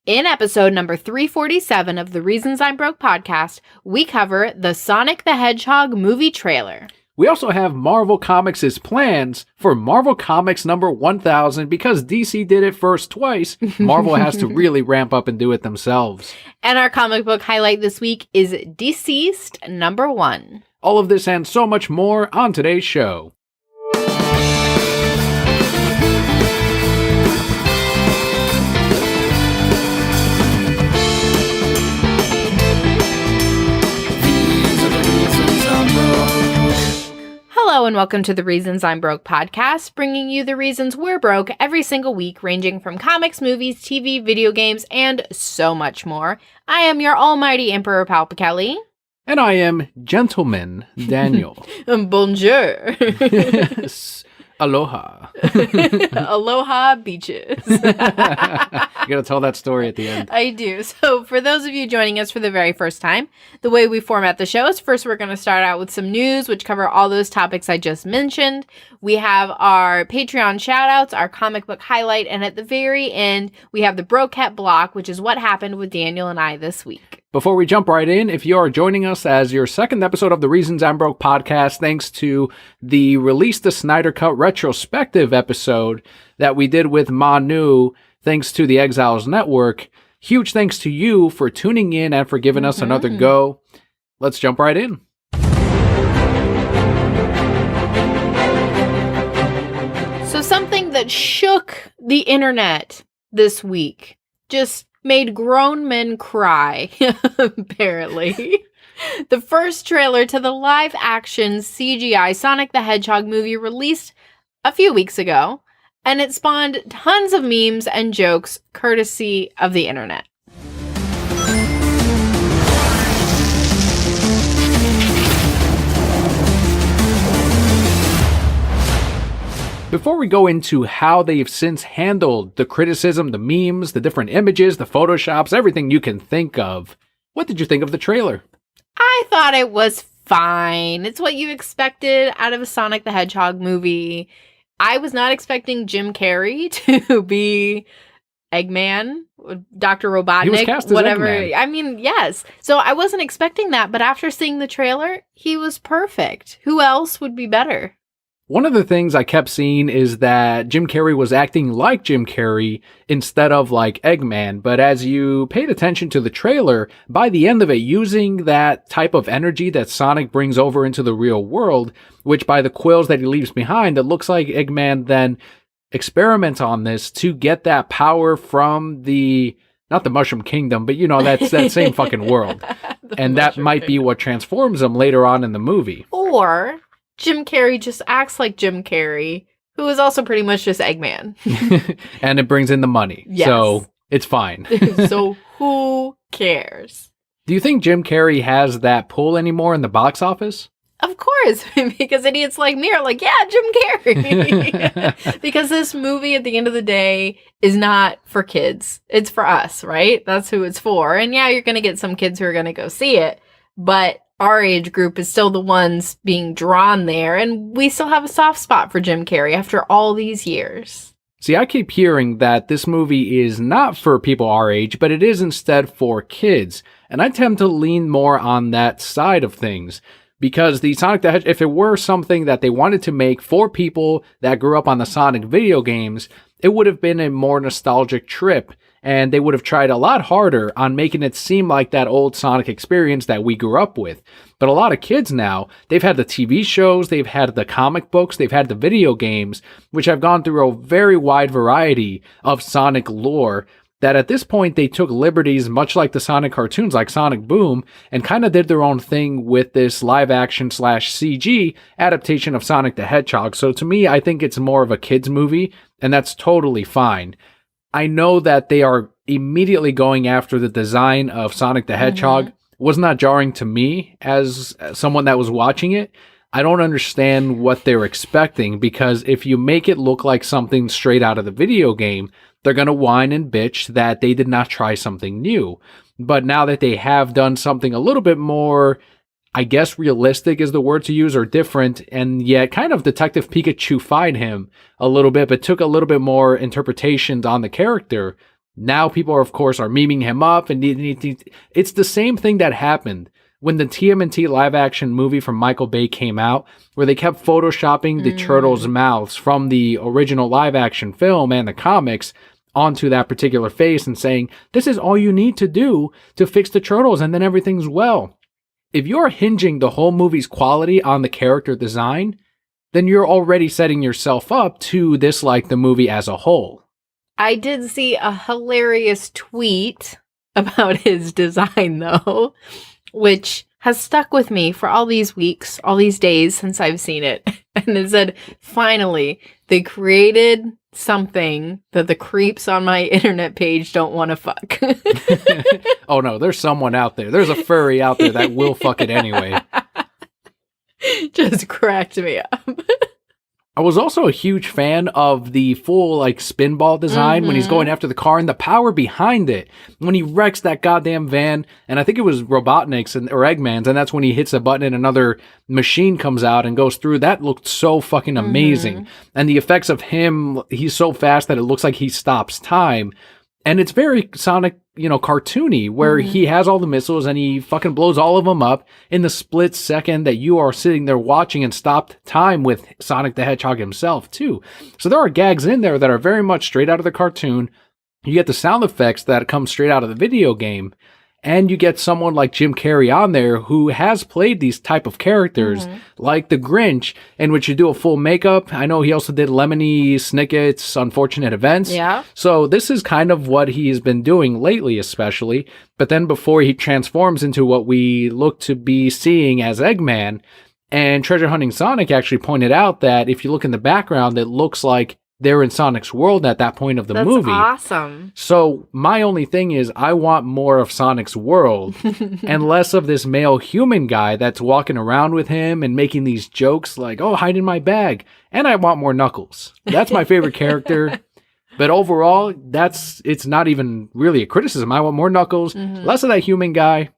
In episode number 347 of the Reasons I'm Broke podcast, we cover the Sonic the Hedgehog movie trailer. We also have Marvel Comics' plans for Marvel Comics number 1000. Because DC did it first twice, Marvel has to really ramp up and do it themselves. And our comic book highlight this week is DCeased number 1. All of this and so much more on today's show. Hello and welcome to the Reasons I'm Broke podcast, bringing you the reasons we're broke every single week, ranging from comics, movies, TV, video games, and so much more. I am your almighty Emperor Kelli. And I am Gentleman Daniel. Bonjour. Aloha. Aloha beaches. You gotta tell that story at the end. I do. So for those of you joining us for the very first time, the way we format the show is first we're going to start out with some news, which cover all those topics I just mentioned. We have our Patreon shoutouts, our comic book highlight, and at the very end, we have the Brocat block, which is what happened with Daniel and I this week. Before we jump right in, if you are joining us as your second episode of the Reasons I'm Broke podcast, thanks to the Release the Snyder Cut retrospective episode that we did with Manu, thanks to the Exiles Network, huge thanks to you for tuning in and for giving us another go. Let's jump right in. So something that shook the internet this week, just made grown men cry, apparently. The first trailer to the live-action CGI Sonic the Hedgehog movie released a few weeks ago, and it spawned tons of memes and jokes courtesy of the internet. Before we go into how they've since handled the criticism, the memes, the different images, the photoshops, everything you can think of, what did you think of the trailer? I thought it was fine. It's what you expected out of a Sonic the Hedgehog movie. I was not expecting Jim Carrey to be Eggman, Dr. Robotnik, he was cast as whatever. Eggman. I mean, yes. So I wasn't expecting that, but after seeing the trailer, he was perfect. Who else would be better? One of the things I kept seeing is that Jim Carrey was acting like Jim Carrey instead of like Eggman. But as you paid attention to the trailer, by the end of it, using that type of energy that Sonic brings over into the real world, which by the quills that he leaves behind, it looks like Eggman then experiments on this to get that power from not the Mushroom Kingdom, but that's that same fucking world. And that might be what transforms him later on in the movie. Or Jim Carrey just acts like Jim Carrey, who is also pretty much just Eggman. And it brings in the money. Yes. So it's fine. So who cares? Do you think Jim Carrey has that pull anymore in the box office? Of course, because idiots like me are like, yeah, Jim Carrey. Because this movie, at the end of the day, is not for kids. It's for us, right? That's who it's for. And yeah, you're going to get some kids who are going to go see it. But our age group is still the ones being drawn there. And we still have a soft spot for Jim Carrey after all these years. See, I keep hearing that this movie is not for people our age, but it is instead for kids. And I tend to lean more on that side of things. Because the Sonic the Hedgehog, if it were something that they wanted to make for people that grew up on the Sonic video games, it would have been a more nostalgic trip. And they would have tried a lot harder on making it seem like that old Sonic experience that we grew up with. But a lot of kids now, they've had the TV shows, they've had the comic books, they've had the video games, which have gone through a very wide variety of Sonic lore, that at this point they took liberties, much like the Sonic cartoons like Sonic Boom, and kind of did their own thing with this live action / CG adaptation of Sonic the Hedgehog. So to me, I think it's more of a kids movie, and that's totally fine. I know that they are immediately going after the design of Sonic the Hedgehog. Was not jarring to me as someone that was watching it. I don't understand what they're expecting, because if you make it look like something straight out of the video game, they're going to whine and bitch that they did not try something new. But now that they have done something a little bit more, I guess realistic is the word to use, or different, and yet kind of Detective Pikachu-fied him a little bit, but took a little bit more interpretations on the character, Now people are, of course, are memeing him up, and it's the same thing that happened when the TMNT live action movie from Michael Bay came out, where they kept photoshopping the turtles' mouths from the original live action film and the comics onto that particular face and saying, this is all you need to do to fix the turtles and then everything's well. If you're hinging the whole movie's quality on the character design, then you're already setting yourself up to dislike the movie as a whole. I did see a hilarious tweet about his design, though, which has stuck with me for all these weeks, all these days since I've seen it. And it said, finally, they created something that the creeps on my internet page don't want to fuck. Oh no, there's someone out there. There's a furry out there that will fuck it anyway. Just cracked me up. I was also a huge fan of the full spin-ball design when he's going after the car and the power behind it. When he wrecks that goddamn van, and I think it was Robotnik's or Eggman's, and that's when he hits a button and another machine comes out and goes through. That looked so fucking amazing. And the effects of him, he's so fast that it looks like he stops time. And it's very Sonic, cartoony, where he has all the missiles and he fucking blows all of them up in the split second that you are sitting there watching and stopped time with Sonic the Hedgehog himself, too. So there are gags in there that are very much straight out of the cartoon. You get the sound effects that come straight out of the video game. And you get someone like Jim Carrey on there who has played these type of characters, like the Grinch, in which you do a full makeup. I know he also did Lemony Snicket's Unfortunate Events. Yeah. So this is kind of what he's been doing lately, especially. But then before he transforms into what we look to be seeing as Eggman, and Treasure Hunting Sonic actually pointed out that if you look in the background, it looks like they're in Sonic's world at that point of the movie. That's awesome. So my only thing is I want more of Sonic's world and less of this male human guy that's walking around with him and making these jokes like, oh, hide in my bag. And I want more Knuckles. That's my favorite character. But overall, it's not even really a criticism. I want more Knuckles, less of that human guy.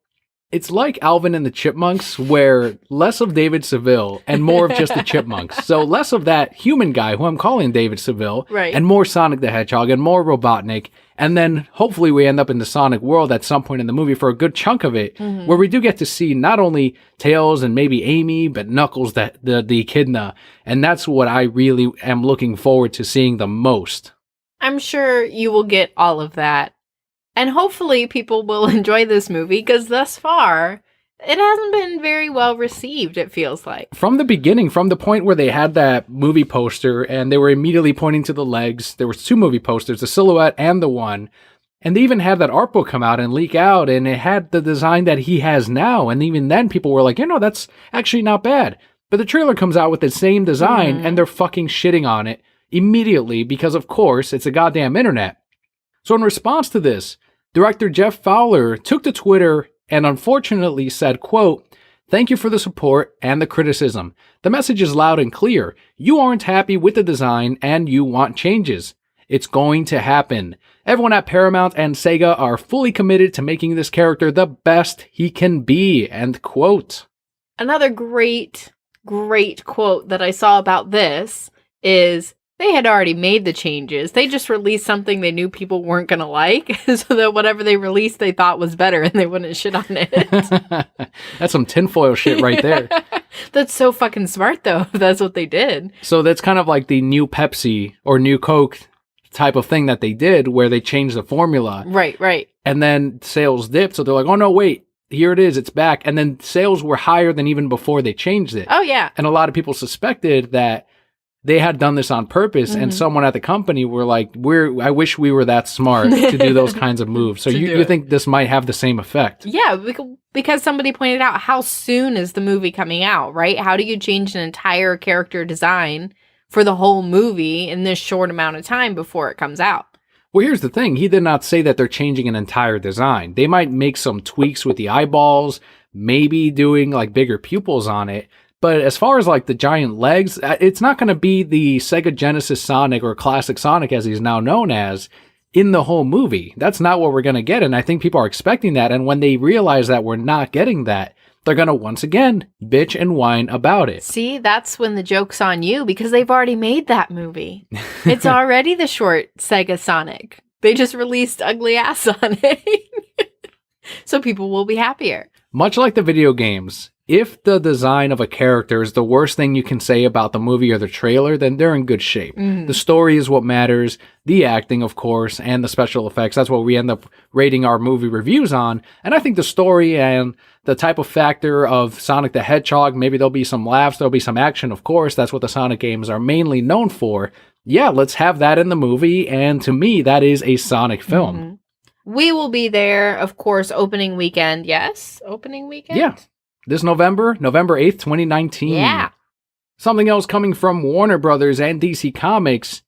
It's like Alvin and the Chipmunks, where less of David Seville and more of just the Chipmunks. So less of that human guy, who I'm calling David Seville, and more Sonic the Hedgehog and more Robotnik. And then hopefully we end up in the Sonic world at some point in the movie for a good chunk of it, where we do get to see not only Tails and maybe Amy, but Knuckles, the Echidna. And that's what I really am looking forward to seeing the most. I'm sure you will get all of that. And hopefully people will enjoy this movie, because thus far, it hasn't been very well received, it feels like. From the beginning, from the point where they had that movie poster and they were immediately pointing to the legs, there was 2 movie posters, the silhouette and the one. And they even had that art book come out and leak out, and it had the design that he has now. And even then, people were like, that's actually not bad. But the trailer comes out with the same design, and they're fucking shitting on it immediately because, of course, it's a goddamn internet. So in response to this, director Jeff Fowler took to Twitter and unfortunately said, quote, "Thank you for the support and the criticism. The message is loud and clear. You aren't happy with the design and you want changes. It's going to happen. Everyone at Paramount and Sega are fully committed to making this character the best he can be." End quote. Another great quote that I saw about this is, they had already made the changes. They just released something they knew people weren't going to like, so that whatever they released they thought was better and they wouldn't shit on it. That's some tinfoil shit right there. That's so fucking smart, though, if that's what they did. So that's kind of like the new Pepsi or new Coke type of thing that they did, where they changed the formula. Right. And then sales dipped, so they're like, oh no, wait, here it is, it's back. And then sales were higher than even before they changed it. Oh, yeah. And a lot of people suspected that they had done this on purpose, and someone at the company were like, I wish we were that smart to do those kinds of moves. So you think this might have the same effect? Yeah, because somebody pointed out, how soon is the movie coming out, right? How do you change an entire character design for the whole movie in this short amount of time before it comes out? Well, here's the thing. He did not say that they're changing an entire design. They might make some tweaks with the eyeballs, maybe doing bigger pupils on it. But as far as the giant legs, it's not going to be the Sega Genesis Sonic or Classic Sonic as he's now known as in the whole movie. That's not what we're going to get. And I think people are expecting that. And when they realize that we're not getting that, they're going to once again bitch and whine about it. See, that's when the joke's on you, because they've already made that movie. It's already the short Sega Sonic. They just released ugly ass Sonic. So people will be happier. Much like the video games, if the design of a character is the worst thing you can say about the movie or the trailer, then they're in good shape. The story is what matters, the acting, of course, and the special effects. That's what we end up rating our movie reviews on. And I think the story and the type of factor of Sonic the Hedgehog, maybe there'll be some laughs, there'll be some action, of course. That's what the Sonic games are mainly known for. Yeah, let's have that in the movie. And to me, that is a Sonic film. We will be there, of course, opening weekend. Yes? Opening weekend? Yeah. This November 8th, 2019. Yeah. Something else coming from Warner Brothers and DC Comics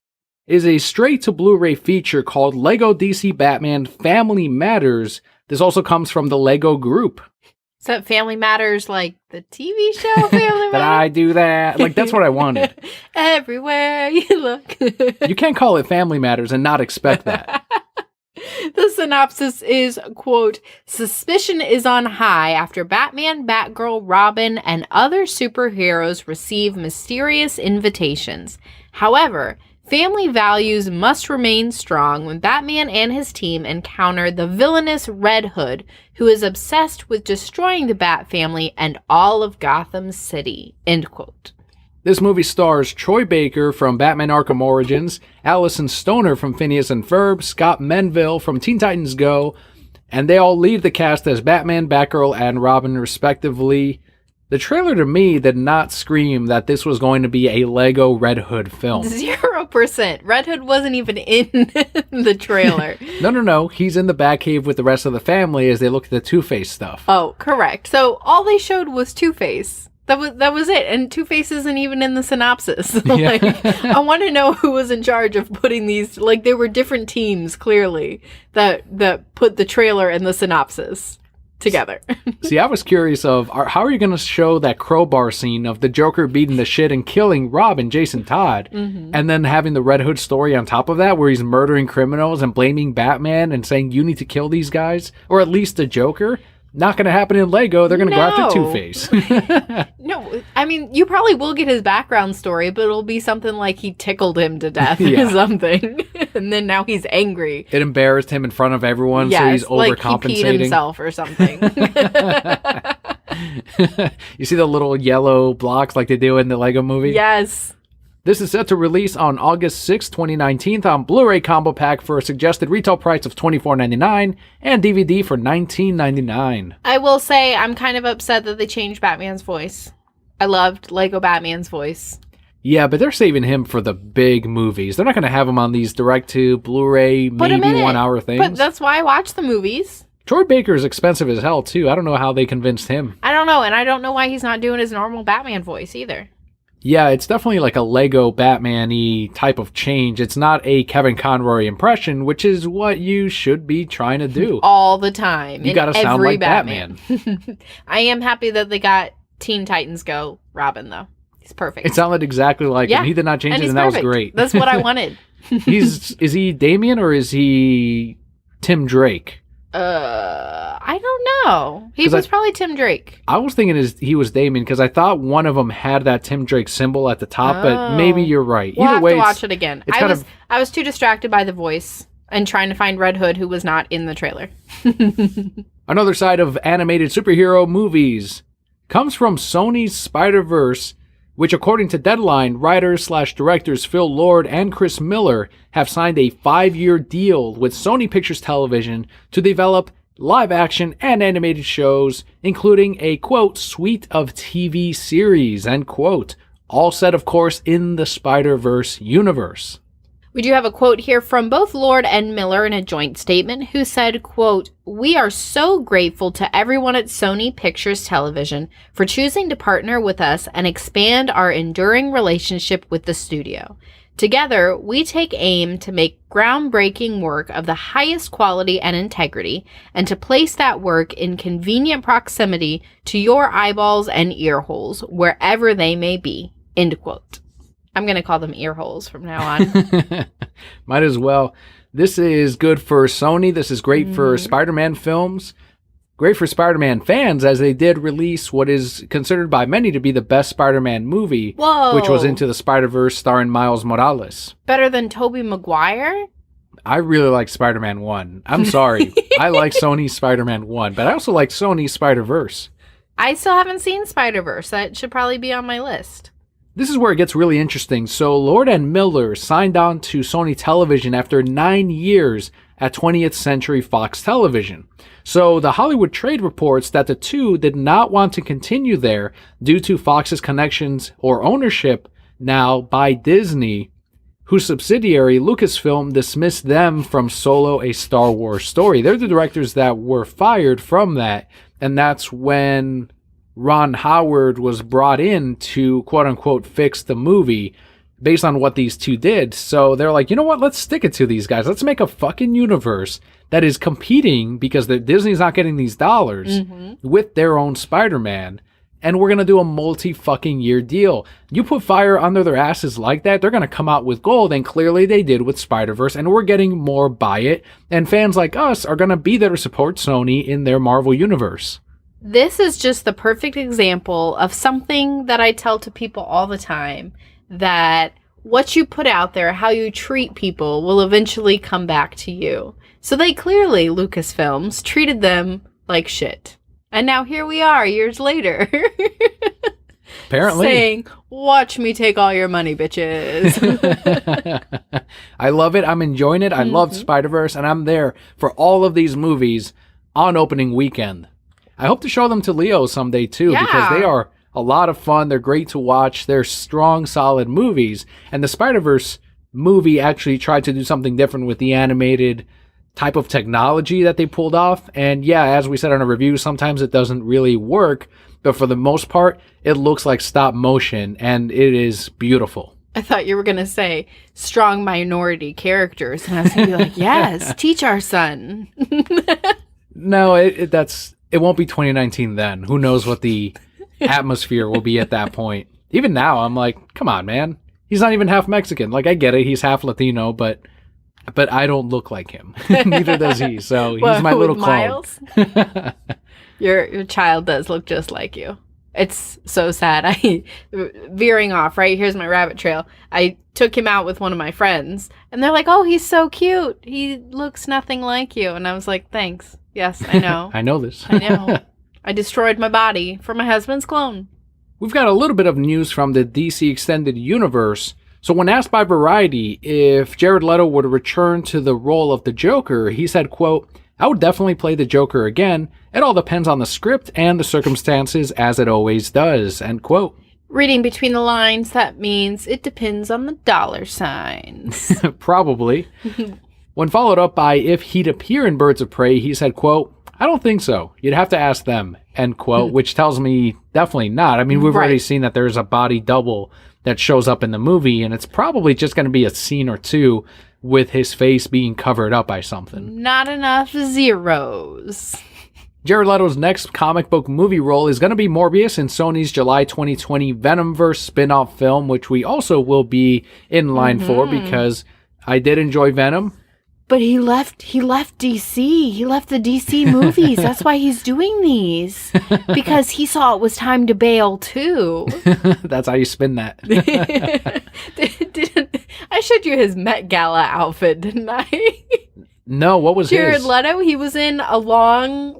is a straight-to Blu-ray feature called Lego DC Batman Family Matters. This also comes from the Lego Group. Is that Family Matters like the TV show Family Matters? Did I do that? Like, that's what I wanted. Everywhere you look. You can't call it Family Matters and not expect that. The synopsis is, quote, suspicion is on high after Batman, Batgirl, Robin, and other superheroes receive mysterious invitations. However, family values must remain strong when Batman and his team encounter the villainous Red Hood, who is obsessed with destroying the Bat family and all of Gotham City, end quote. This movie stars Troy Baker from Batman Arkham Origins, Allison Stoner from Phineas and Ferb, Scott Menville from Teen Titans Go, and they all lead the cast as Batman, Batgirl, and Robin respectively. The trailer to me did not scream that this was going to be a Lego Red Hood film. 0%. Red Hood wasn't even in the trailer. No. He's in the Batcave with the rest of the family as they look at the Two-Face stuff. Oh, correct. So all they showed was Two-Face. That was it. And Two-Face isn't even in the synopsis. Like, I want to know who was in charge of putting these. Like, there were different teams, clearly, that put the trailer and the synopsis together. See, I was curious of how are you going to show that crowbar scene of the Joker beating the shit and killing Robin, Jason Todd, and then having the Red Hood story on top of that where he's murdering criminals and blaming Batman and saying you need to kill these guys, or at least the Joker? Not going to happen in Lego. They're going to go after Two-Face. No, I mean, you probably will get his background story, but it'll be something like he tickled him to death or something. And then now he's angry. It embarrassed him in front of everyone, so he's overcompensating. Like he peed himself or something. You see the little yellow blocks like they do in the Lego movie? Yes. This is set to release on August 6, 2019 on Blu-ray combo pack for a suggested retail price of $24.99 and DVD for $19.99. I will say I'm kind of upset that they changed Batman's voice. I loved Lego Batman's voice. Yeah, but they're saving him for the big movies. They're not going to have him on these direct-to Blu-ray, maybe 1 hour things. But that's why I watch the movies. Troy Baker is expensive as hell, too. I don't know how they convinced him. I don't know, and I don't know why he's not doing his normal Batman voice either. Yeah, it's definitely like a Lego Batman-y type of change. It's not a Kevin Conroy impression, which is what you should be trying to do. All the time. You gotta sound like Batman. I am happy that they got Teen Titans Go Robin, though. He's perfect. It sounded exactly like him. He did not change it, and that was great. That's what I wanted. Is he Damien or is he Tim Drake? I don't know. He was probably Tim Drake. I was thinking he was Damien because I thought one of them had that Tim Drake symbol at the top, but maybe you're right. Either way, to watch it again. I was too distracted by the voice and trying to find Red Hood, who was not in the trailer. Another side of animated superhero movies comes from Sony's Spider-Verse, which according to Deadline, writers/directors Phil Lord and Chris Miller have signed a 5-year deal with Sony Pictures Television to develop live-action and animated shows, including a, quote, suite of TV series, end quote, all set, of course, in the Spider-Verse universe. We do have a quote here from both Lord and Miller in a joint statement who said, quote, "We are so grateful to everyone at Sony Pictures Television for choosing to partner with us and expand our enduring relationship with the studio. Together, we take aim to make groundbreaking work of the highest quality and integrity and to place that work in convenient proximity to your eyeballs and ear holes, wherever they may be," end quote. I'm going to call them ear holes from now on. Might as well. This is good for Sony. This is great for Spider-Man films. Great for Spider-Man fans, as they did release what is considered by many to be the best Spider-Man movie, which was Into the Spider-Verse starring Miles Morales. Better than Tobey Maguire? I really like Spider-Man 1. I'm sorry. I like Sony's Spider-Man 1, but I also like Sony's Spider-Verse. I still haven't seen Spider-Verse. That should probably be on my list. This is where it gets really interesting. So Lord and Miller signed on to Sony Television after 9 years at 20th Century Fox Television. So the Hollywood Trade reports that the two did not want to continue there due to Fox's connections or ownership now by Disney, whose subsidiary Lucasfilm dismissed them from Solo: A Star Wars Story. They're the directors that were fired from that, and that's when Ron Howard was brought in to quote-unquote fix the movie based on what these two did. So they're like, you know what, let's stick it to these guys. Let's make a fucking universe that is competing because Disney's not getting these dollars with their own Spider-Man. And we're going to do a multi-fucking-year deal. You put fire under their asses like that, they're going to come out with gold, and clearly they did with Spider-Verse, and we're getting more by it, and fans like us are going to be there to support Sony in their Marvel universe. This is just the perfect example of something that I tell to people all the time, that what you put out there, how you treat people, will eventually come back to you. So they clearly, Lucasfilms, treated them like shit. And now here we are, years later. Apparently. Saying, watch me take all your money, bitches. I love it. I'm enjoying it. I loved Spider-Verse, and I'm there for all of these movies on opening weekend. I hope to show them to Leo someday, too, because they are a lot of fun. They're great to watch. They're strong, solid movies. And the Spider-Verse movie actually tried to do something different with the animated type of technology that they pulled off. And yeah, as we said on a review, sometimes it doesn't really work, but for the most part, it looks like stop motion, and it is beautiful. I thought you were going to say strong minority characters, and I was going to be like, yes, teach our son. No, it won't be 2019 then. Who knows what the atmosphere will be at that point. Even now, I'm like, come on, man. He's not even half Mexican. Like, I get it. He's half Latino, but I don't look like him. Neither does he. So he's my little clone. Your child does look just like you. It's so sad. Veering off, right? Here's my rabbit trail. I took him out with one of my friends, and they're like, oh, he's so cute. He looks nothing like you. And I was like, thanks. Yes, I know. I know this. I know. I destroyed my body for my husband's clone. We've got a little bit of news from the DC Extended Universe. So when asked by Variety if Jared Leto would return to the role of the Joker, he said, quote, I would definitely play the Joker again. It all depends on the script and the circumstances, as it always does, end quote. Reading between the lines, that means it depends on the dollar signs. Probably. When followed up by if he'd appear in Birds of Prey, he said, quote, I don't think so. You'd have to ask them, end quote, which tells me definitely not. I mean, we've already seen that there's a body double that shows up in the movie, and it's probably just going to be a scene or two with his face being covered up by something. Not enough zeros. Jared Leto's next comic book movie role is going to be Morbius in Sony's July 2020 Venomverse spin-off film, which we also will be in line for because I did enjoy Venom. But he left DC. He left the DC movies. That's why he's doing these. Because he saw it was time to bail too. That's how you spin that. I showed you his Met Gala outfit, didn't I? No, what was Jared his? Leto, he was in a long,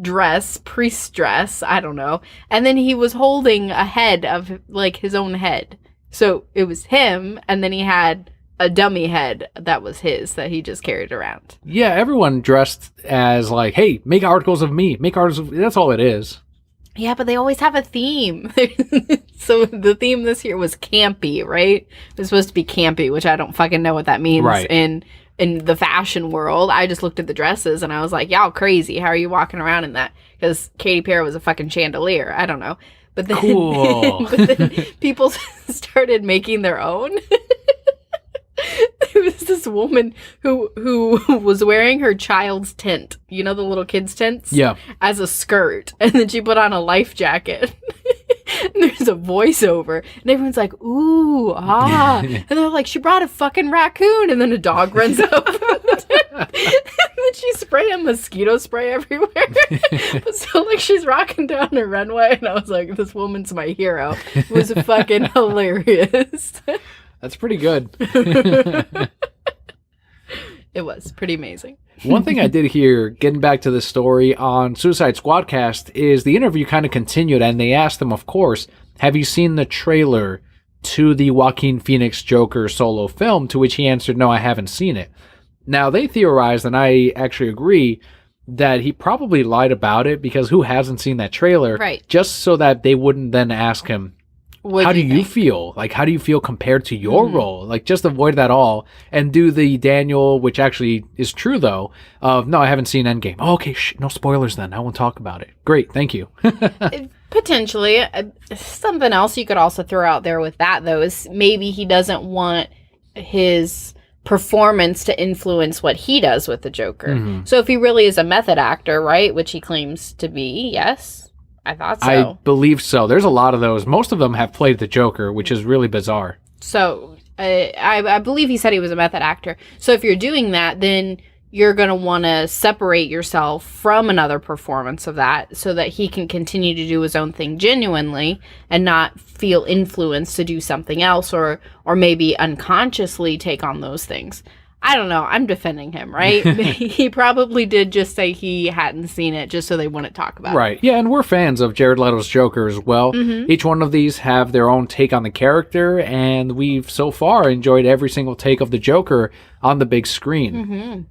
dress, priest dress, I don't know. And then he was holding a head of, his own head. So it was him, and then he had a dummy head that was his that he just carried around. Yeah, everyone dressed as hey, make articles of me. Make articles of... That's all it is. Yeah, but they always have a theme. So the theme this year was campy, right? It was supposed to be campy, which I don't fucking know what that means in the fashion world. I just looked at the dresses and I was like, y'all crazy. How are you walking around in that? Because Katy Perry was a fucking chandelier. I don't know. But then, cool. But then people started making their own. There was this woman who was wearing her child's tent, you know, the little kids' tents? Yeah. As a skirt. And then she put on a life jacket. And there's a voiceover. And everyone's like, ooh, ah. And they're like, she brought a fucking raccoon. And then a dog runs up. And then she sprayed a mosquito spray everywhere. So, she's rocking down the runway. And I was like, this woman's my hero. It was fucking hilarious. That's pretty good. It It was pretty amazing. One thing I did hear, getting back to the story on Suicide Squadcast, is the interview kind of continued, and they asked him, of course, have you seen the trailer to the Joaquin Phoenix Joker solo film? To which he answered, no, I haven't seen it. Now, they theorized, and I actually agree, that he probably lied about it, because who hasn't seen that trailer? Right. Just so that they wouldn't then ask him, how do you feel? Like, how do you feel compared to your role? Like, just avoid that all and do the Daniel, which actually is true, though, of, no, I haven't seen Endgame. Oh, okay, no spoilers then. I won't talk about it. Great, thank you. Potentially. Something else you could also throw out there with that, though, is maybe he doesn't want his performance to influence what he does with the Joker. Mm-hmm. So if he really is a method actor, right, which he claims to be, yes, I thought so. I believe so. There's a lot of those. Most of them have played the Joker, which is really bizarre. So I believe he said he was a method actor. So if you're doing that, then you're going to want to separate yourself from another performance of that so that he can continue to do his own thing genuinely and not feel influenced to do something else or maybe unconsciously take on those things. I don't know. I'm defending him, right? He probably did just say he hadn't seen it just so they wouldn't talk about it. Right. Yeah, and we're fans of Jared Leto's Joker as well. Mm-hmm. Each one of these have their own take on the character, and we've so far enjoyed every single take of the Joker on the big screen. Mm-hmm.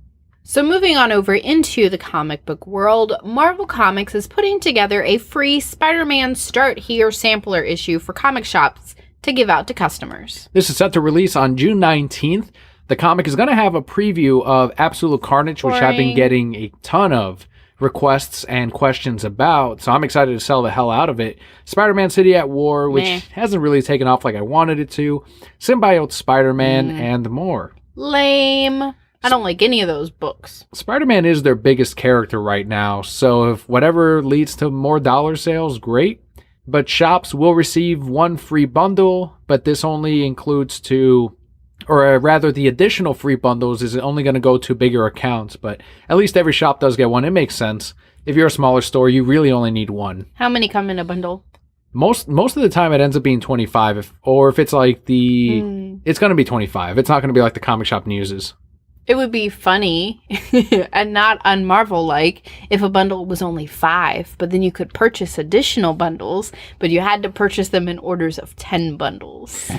So moving on over into the comic book world, Marvel Comics is putting together a free Spider-Man Start Here sampler issue for comic shops to give out to customers. This is set to release on June 19th. The comic is going to have a preview of Absolute Carnage, which I've been getting a ton of requests and questions about, so I'm excited to sell the hell out of it. Spider-Man City at War, which hasn't really taken off like I wanted it to. Symbiote Spider-Man, and more. Lame. I don't like any of those books. Spider-Man is their biggest character right now, so if whatever leads to more dollar sales, great. But shops will receive one free bundle, but this only includes the additional free bundles is only going to go to bigger accounts, but at least every shop does get one. It makes sense. If you're a smaller store, you really only need one. How many come in a bundle? Most of the time it ends up being 25, if it's like it's going to be 25. It's not going to be like the comic shop uses. It would be funny and not un-Marvel-like if a bundle was only 5, but then you could purchase additional bundles, but you had to purchase them in orders of 10 bundles.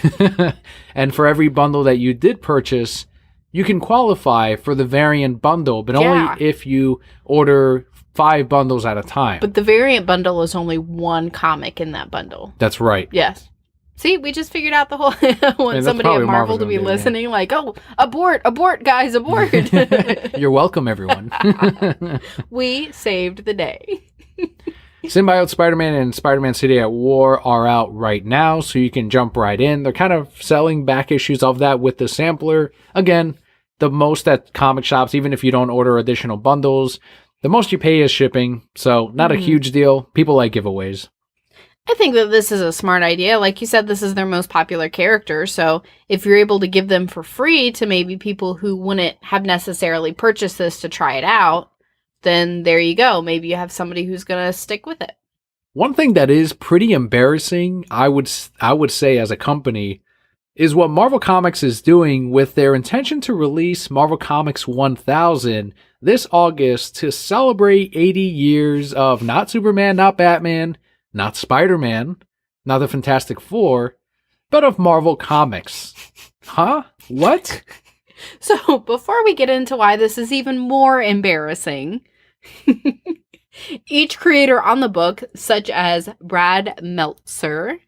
And for every bundle that you did purchase, you can qualify for the variant bundle, but only if you order 5 bundles at a time. But the variant bundle is only one comic in that bundle. That's right. Yes. See, we just figured out the whole... I want somebody at Marvel to be listening like, oh, abort, guys, abort. You're welcome, everyone. We saved the day. Symbiote Spider-Man and Spider-Man City at War are out right now, so you can jump right in. They're kind of selling back issues of that with the sampler. Again, the most at comic shops, even if you don't order additional bundles, the most you pay is shipping, so not a huge deal. People like giveaways. I think that this is a smart idea. Like you said, this is their most popular character. So if you're able to give them for free to maybe people who wouldn't have necessarily purchased this to try it out, then there you go. Maybe you have somebody who's going to stick with it. One thing that is pretty embarrassing, I would say as a company, is what Marvel Comics is doing with their intention to release Marvel Comics 1000 this August to celebrate 80 years of not Superman, not Batman, not Spider-Man, not the Fantastic Four, but of Marvel Comics. Huh? What? So, before we get into why this is even more embarrassing, each creator on the book, such as Brad Meltzer,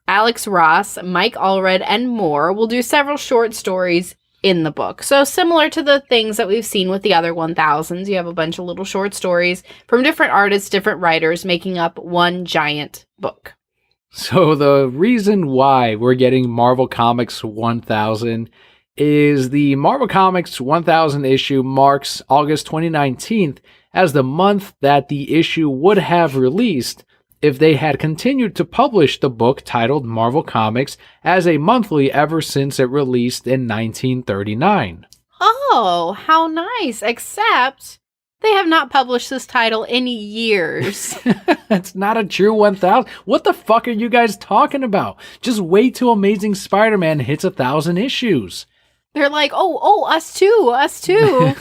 Alex Ross, Mike Allred, and more, will do several short stories in the book. So similar to the things that we've seen with the other 1000s, you have a bunch of little short stories from different artists, different writers, making up one giant book. So the reason why we're getting Marvel Comics 1000 is the Marvel Comics 1000 issue marks August 2019 as the month that the issue would have released if they had continued to publish the book titled Marvel Comics as a monthly ever since it released in 1939. Oh, how nice. Except they have not published this title in years. It's not a true 1000. What the fuck are you guys talking about? Just wait till Amazing Spider-Man hits 1,000 issues. They're like, oh, us too.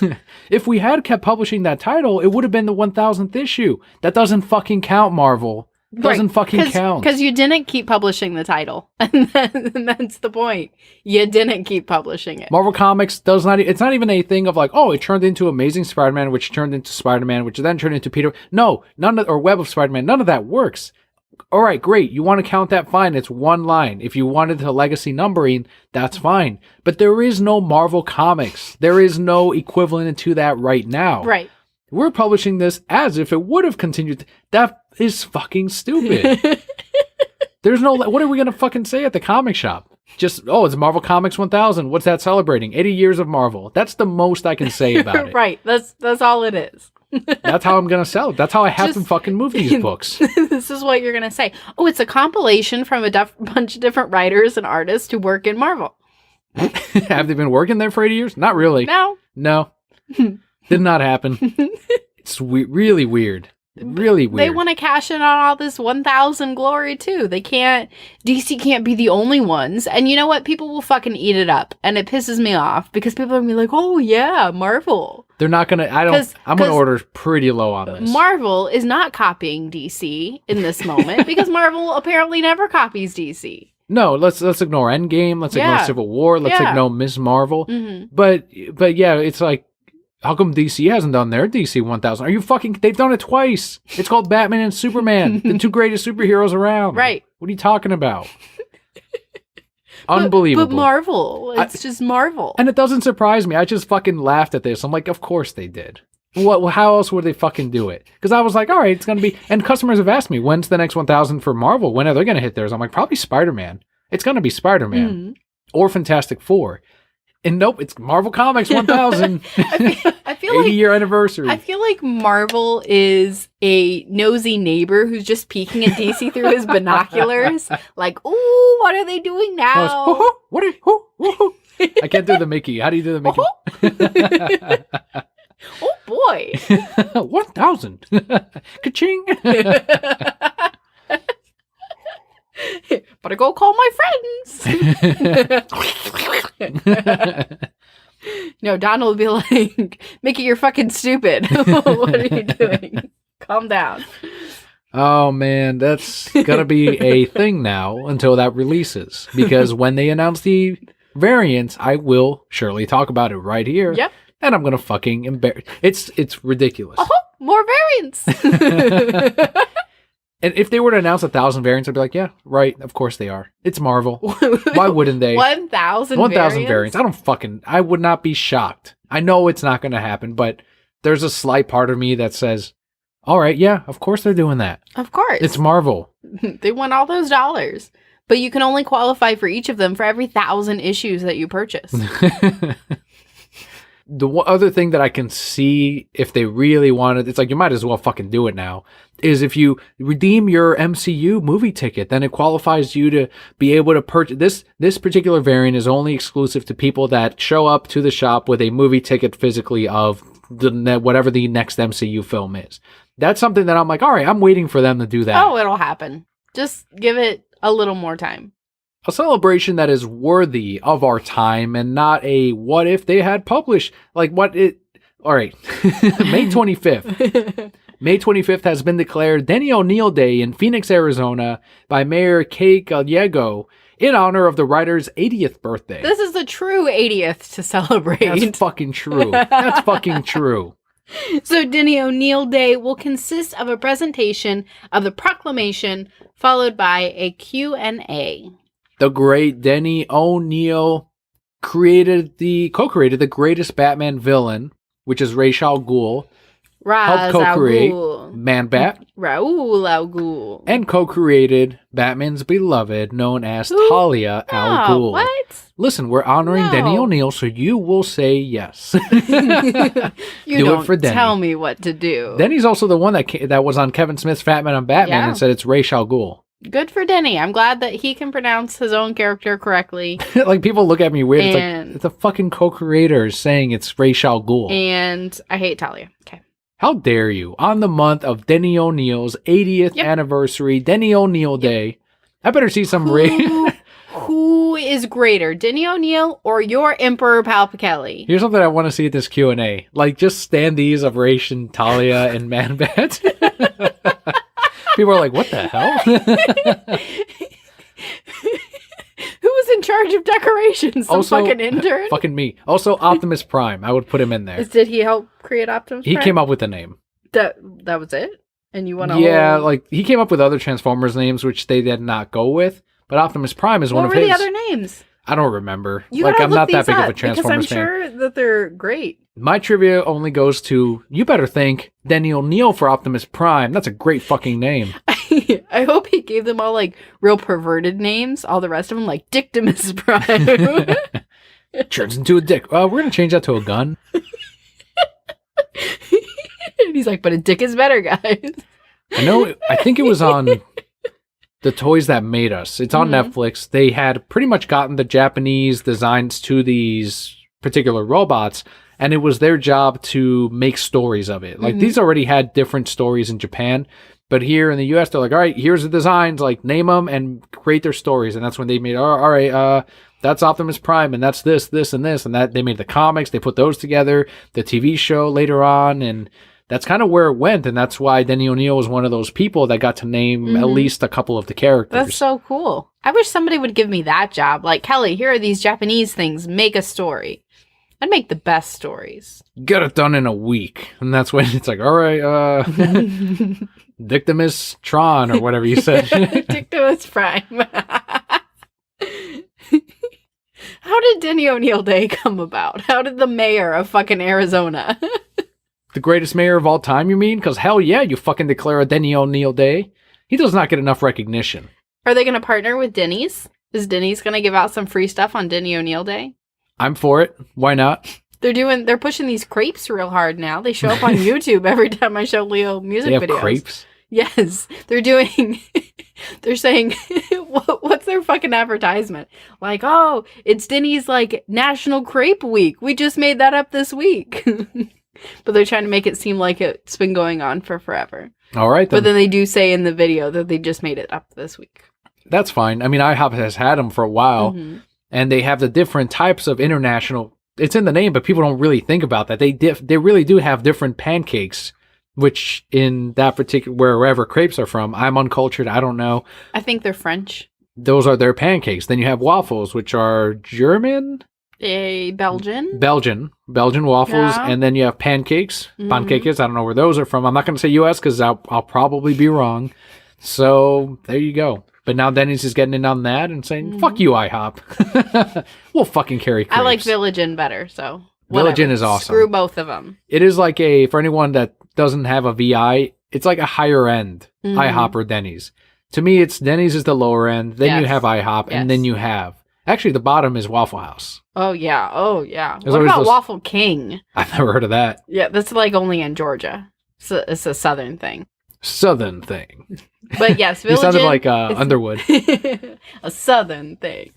If we had kept publishing that title, it would have been the 1000th issue. That doesn't fucking count, Marvel. Doesn't fucking count. Because you didn't keep publishing the title. And that's the point. You didn't keep publishing it. Marvel Comics does not, it's not even a thing of like, oh, it turned into Amazing Spider-Man, which turned into Spider-Man, which then turned into Peter. No, or Web of Spider-Man. None of that works. All right, great. You want to count that? Fine. It's one line. If you wanted the legacy numbering, that's fine. But there is no Marvel Comics. There is no equivalent to that right now. Right. We're publishing this as if it would have continued. That is fucking stupid. There's no, what are we going to fucking say at the comic shop? Just, oh, it's Marvel Comics 1000. What's that celebrating? 80 years of Marvel. That's the most I can say about it. Right. That's all it is. That's how I'm going to sell it. That's how I have to fucking move these books. This is what you're going to say. Oh, it's a compilation from a bunch of different writers and artists who work in Marvel. Have they been working there for 80 years? Not really. No. Did not happen. It's really weird. Really weird. They want to cash in on all this 1000 glory too. DC can't be the only ones. And you know what? People will fucking eat it up. And it pisses me off because people are going to be like, oh yeah, Marvel. They're not going to, I'm going to order pretty low on this. Marvel is not copying DC in this moment because Marvel apparently never copies DC. No, let's ignore Endgame. Let's ignore Civil War. Let's ignore Ms. Marvel. Mm-hmm. But yeah, it's like, how come DC hasn't done their DC 1000? Are you fucking... They've done it twice. It's called Batman and Superman, the two greatest superheroes around. Right. What are you talking about? Unbelievable. But Marvel. It's just Marvel. And it doesn't surprise me. I just fucking laughed at this. I'm like, of course they did. How else would they fucking do it? Because I was like, all right, it's going to be... And customers have asked me, when's the next 1000 for Marvel? When are they going to hit theirs? I'm like, probably Spider-Man. It's going to be Spider-Man. Mm-hmm. Or Fantastic Four. And nope, it's Marvel Comics 1000. I feel 80-year anniversary. I feel like Marvel is a nosy neighbor who's just peeking at DC through his binoculars. Like, ooh, what are they doing now? No, what are I can't do the Mickey. How do you do the Mickey? Oh, boy. 1000. Ka-ching. Better go call my friends. No, Donald will be like, Mickey, you're fucking stupid. What are you doing? Calm down. Oh, man, that's going to be a thing now until that releases. Because when they announce the variants, I will surely talk about it right here. Yep. And I'm going to fucking embarrass. It's ridiculous. Oh, more variants. And if they were to announce 1000 variants, I'd be like, yeah, right. Of course they are. It's Marvel. Why wouldn't they? 1000 variants? I would not be shocked. I know it's not going to happen, but there's a slight part of me that says, all right, yeah, of course they're doing that. Of course. It's Marvel. They want all those dollars. But you can only qualify for each of them for every 1000 issues that you purchase. The other thing that I can see if they really wanted, it's like you might as well fucking do it now, is if you redeem your MCU movie ticket, then it qualifies you to be able to purchase. This particular variant is only exclusive to people that show up to the shop with a movie ticket physically of whatever the next MCU film is. That's something that I'm like, all right, I'm waiting for them to do that. Oh, it'll happen. Just give it a little more time. A celebration that is worthy of our time and not a what if they had published. Like what it... All right. May 25th. May 25th has been declared Denny O'Neil Day in Phoenix, Arizona by Mayor Kay Gallego in honor of the writer's 80th birthday. This is the true 80th to celebrate. That's fucking true. That's fucking true. So Denny O'Neil Day will consist of a presentation of the proclamation followed by a Q&A. The great Denny O'Neil co-created the greatest Batman villain, which is Ra's al Ghul. Helped co-create Man-Bat. Ra's al Ghul. And co-created Batman's beloved, known as Talia al Ghul. What? Listen, we're honoring Denny O'Neil, so you will say yes. You do it for Denny. Tell me what to do. Denny's also the one that was on Kevin Smith's Fat Man on Batman and said it's Ra's al Ghul. Good for Denny. I'm glad that he can pronounce his own character correctly. Like, people look at me weird. It's like, the fucking co-creator is saying it's Ra's al Ghul. And I hate Talia. Okay. How dare you? On the month of Denny O'Neil's 80th anniversary, Denny O'Neil Day, I better see some Who is greater, Denny O'Neil or your Emperor Palpatelli? Here's something I want to see at this Q&A. Like, just standees of Ration, Talia, and Man-Bat. People are like, what the hell? Who was in charge of decorations? Some fucking intern? Fucking me. Also, Optimus Prime. I would put him in there. Did he help create Optimus Prime? He came up with the name. That was it? And you want to like, he came up with other Transformers names, which they did not go with. But Optimus Prime is one of his. What were the other names? I don't remember. I'm not that big of a Transformers fan. Because I'm sure that they're great. My trivia only goes to, you better thank Denny O'Neil for Optimus Prime. That's a great fucking name. I hope he gave them all, like, real perverted names. All the rest of them, like, Dictimus Prime. Turns into a dick. We're going to change that to a gun. And he's like, but a dick is better, guys. I think it was on The Toys That Made Us. It's on Netflix. They had pretty much gotten the Japanese designs to these particular robots, and it was their job to make stories of it. Like, these already had different stories in Japan, but here in the US, they're like, all right, here's the designs, like, name them and create their stories. And that's when they made, all right, that's Optimus Prime, and that's this, and this, and that. They made the comics, they put those together, the TV show later on, and that's kind of where it went, and that's why Denny O'Neil was one of those people that got to name at least a couple of the characters. That's so cool. I wish somebody would give me that job. Like, Kelly, here are these Japanese things. Make a story. I'd make the best stories. Get it done in a week. And that's when it's like, all right, Dictimus Tron, or whatever you said. Dictimus Prime. How did Denny O'Neil Day come about? How did the mayor of fucking Arizona... The greatest mayor of all time, you mean? Because hell yeah, you fucking declare a Denny O'Neil Day. He does not get enough recognition. Are they going to partner with Denny's? Is Denny's going to give out some free stuff on Denny O'Neil Day? I'm for it. Why not? They're pushing these crepes real hard now. They show up on YouTube every time I show Leo music videos. They have crepes? Yes. They're saying, what's their fucking advertisement? Like, oh, it's Denny's, like, National Crepe Week. We just made that up this week. But they're trying to make it seem like it's been going on for forever. All right, then. But then they do say in the video that they just made it up this week. That's fine. I mean, IHOP has had them for a while, and they have the different types of international. It's in the name, but people don't really think about that. They really do have different pancakes, which in that particular, wherever crepes are from, I'm uncultured. I don't know. I think they're French. Those are their pancakes. Then you have waffles, which are German? Belgian waffles, and then you have pancakes. Pancakes, I don't know where those are from. I'm not going to say U.S. because I'll probably be wrong. So there you go. But now Denny's is getting in on that and saying, fuck you, IHOP. We'll fucking carry crepes. I like Village Inn better, so Village Inn is awesome. Screw both of them. It is like for anyone that doesn't have a VI, it's like a higher end IHOP or Denny's. To me, it's Denny's is the lower end. Then you have IHOP, and then you have... Actually, the bottom is Waffle House. Oh, yeah. What about Waffle King? I've never heard of that. Yeah, that's like only in Georgia. It's a southern thing. But yes, Village You sounded like Underwood. A southern thing.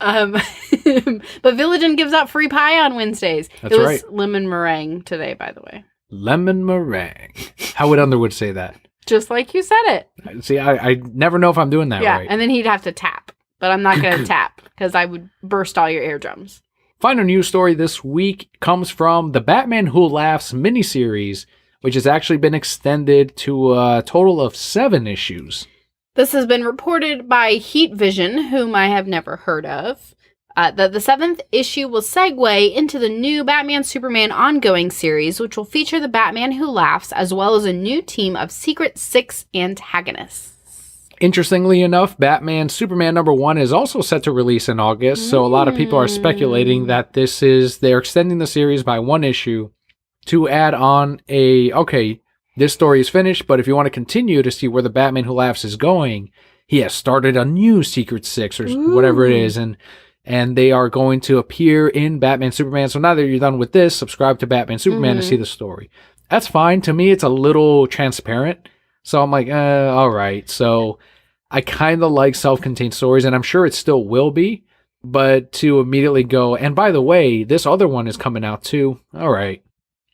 But Village Inn gives out free pie on Wednesdays. That's it was right. Lemon meringue today, by the way. Lemon meringue. How would Underwood say that? Just like you said it. See, I never know if I'm doing that right. Yeah, and then he'd have to tap. But I'm not going to tap because I would burst all your eardrums. Final news story this week comes from the Batman Who Laughs miniseries, which has actually been extended to a total of 7 issues. This has been reported by Heat Vision, whom I have never heard of. That the 7th issue will segue into the new Batman Superman ongoing series, which will feature the Batman Who Laughs, as well as a new team of Secret Six antagonists. Interestingly enough, Batman Superman #1 is also set to release in August, so a lot of people are speculating that they're extending the series by 1 issue to add on this story is finished, but if you want to continue to see where the Batman Who Laughs is going, he has started a new Secret Six or whatever it is, and they are going to appear in Batman Superman. So now that you're done with this, subscribe to Batman Superman to see the story. That's fine. To me, it's a little transparent. So I'm like, all right. So I kind of like self-contained stories, and I'm sure it still will be. But to immediately go, and by the way, this other one is coming out too. All right.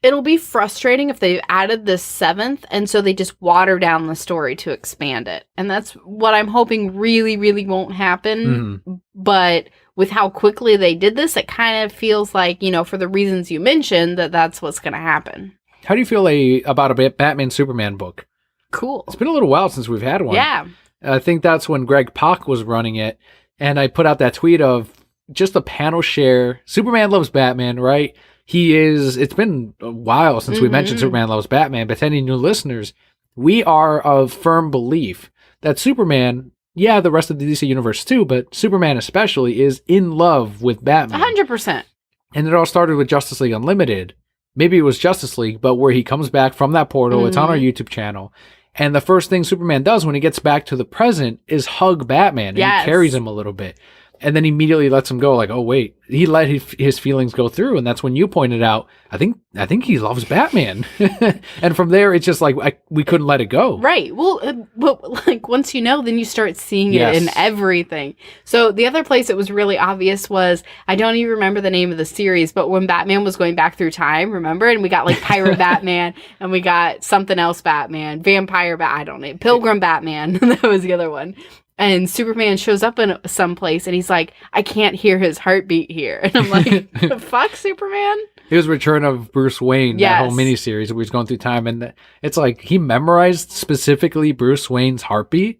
It'll be frustrating if they've added this 7th, and so they just water down the story to expand it. And that's what I'm hoping really, really won't happen. But with how quickly they did this, it kind of feels like, for the reasons you mentioned, that's what's going to happen. How do you feel about a Batman Superman book? Cool. It's been a little while since we've had one. Yeah. I think that's when Greg Pak was running it, and I put out that tweet of just a panel share. Superman loves Batman, right? It's been a while since we mentioned Superman loves Batman, but to any new listeners, we are of firm belief that Superman, the rest of the DC universe too, but Superman especially, is in love with Batman. 100%. And it all started with Justice League Unlimited. Maybe it was Justice League, but where he comes back from that portal, it's on our YouTube channel. And the first thing Superman does when he gets back to the present is hug Batman. And he carries him a little bit. And then immediately lets him go, like, oh, wait. He let his feelings go through. And that's when you pointed out, I think he loves Batman. And from there, it's just like, we couldn't let it go. Right. Well, but like, once you know, then you start seeing it in everything. So the other place it was really obvious was, I don't even remember the name of the series, but when Batman was going back through time, remember? And we got like Pirate Batman, and we got something else Batman, Vampire I don't know, Pilgrim Batman. That was the other one. And Superman shows up in some place, and he's like, I can't hear his heartbeat here. And I'm like, the fuck, Superman? It was Return of Bruce Wayne, that whole miniseries where he's going through time. And it's like, he memorized specifically Bruce Wayne's heartbeat.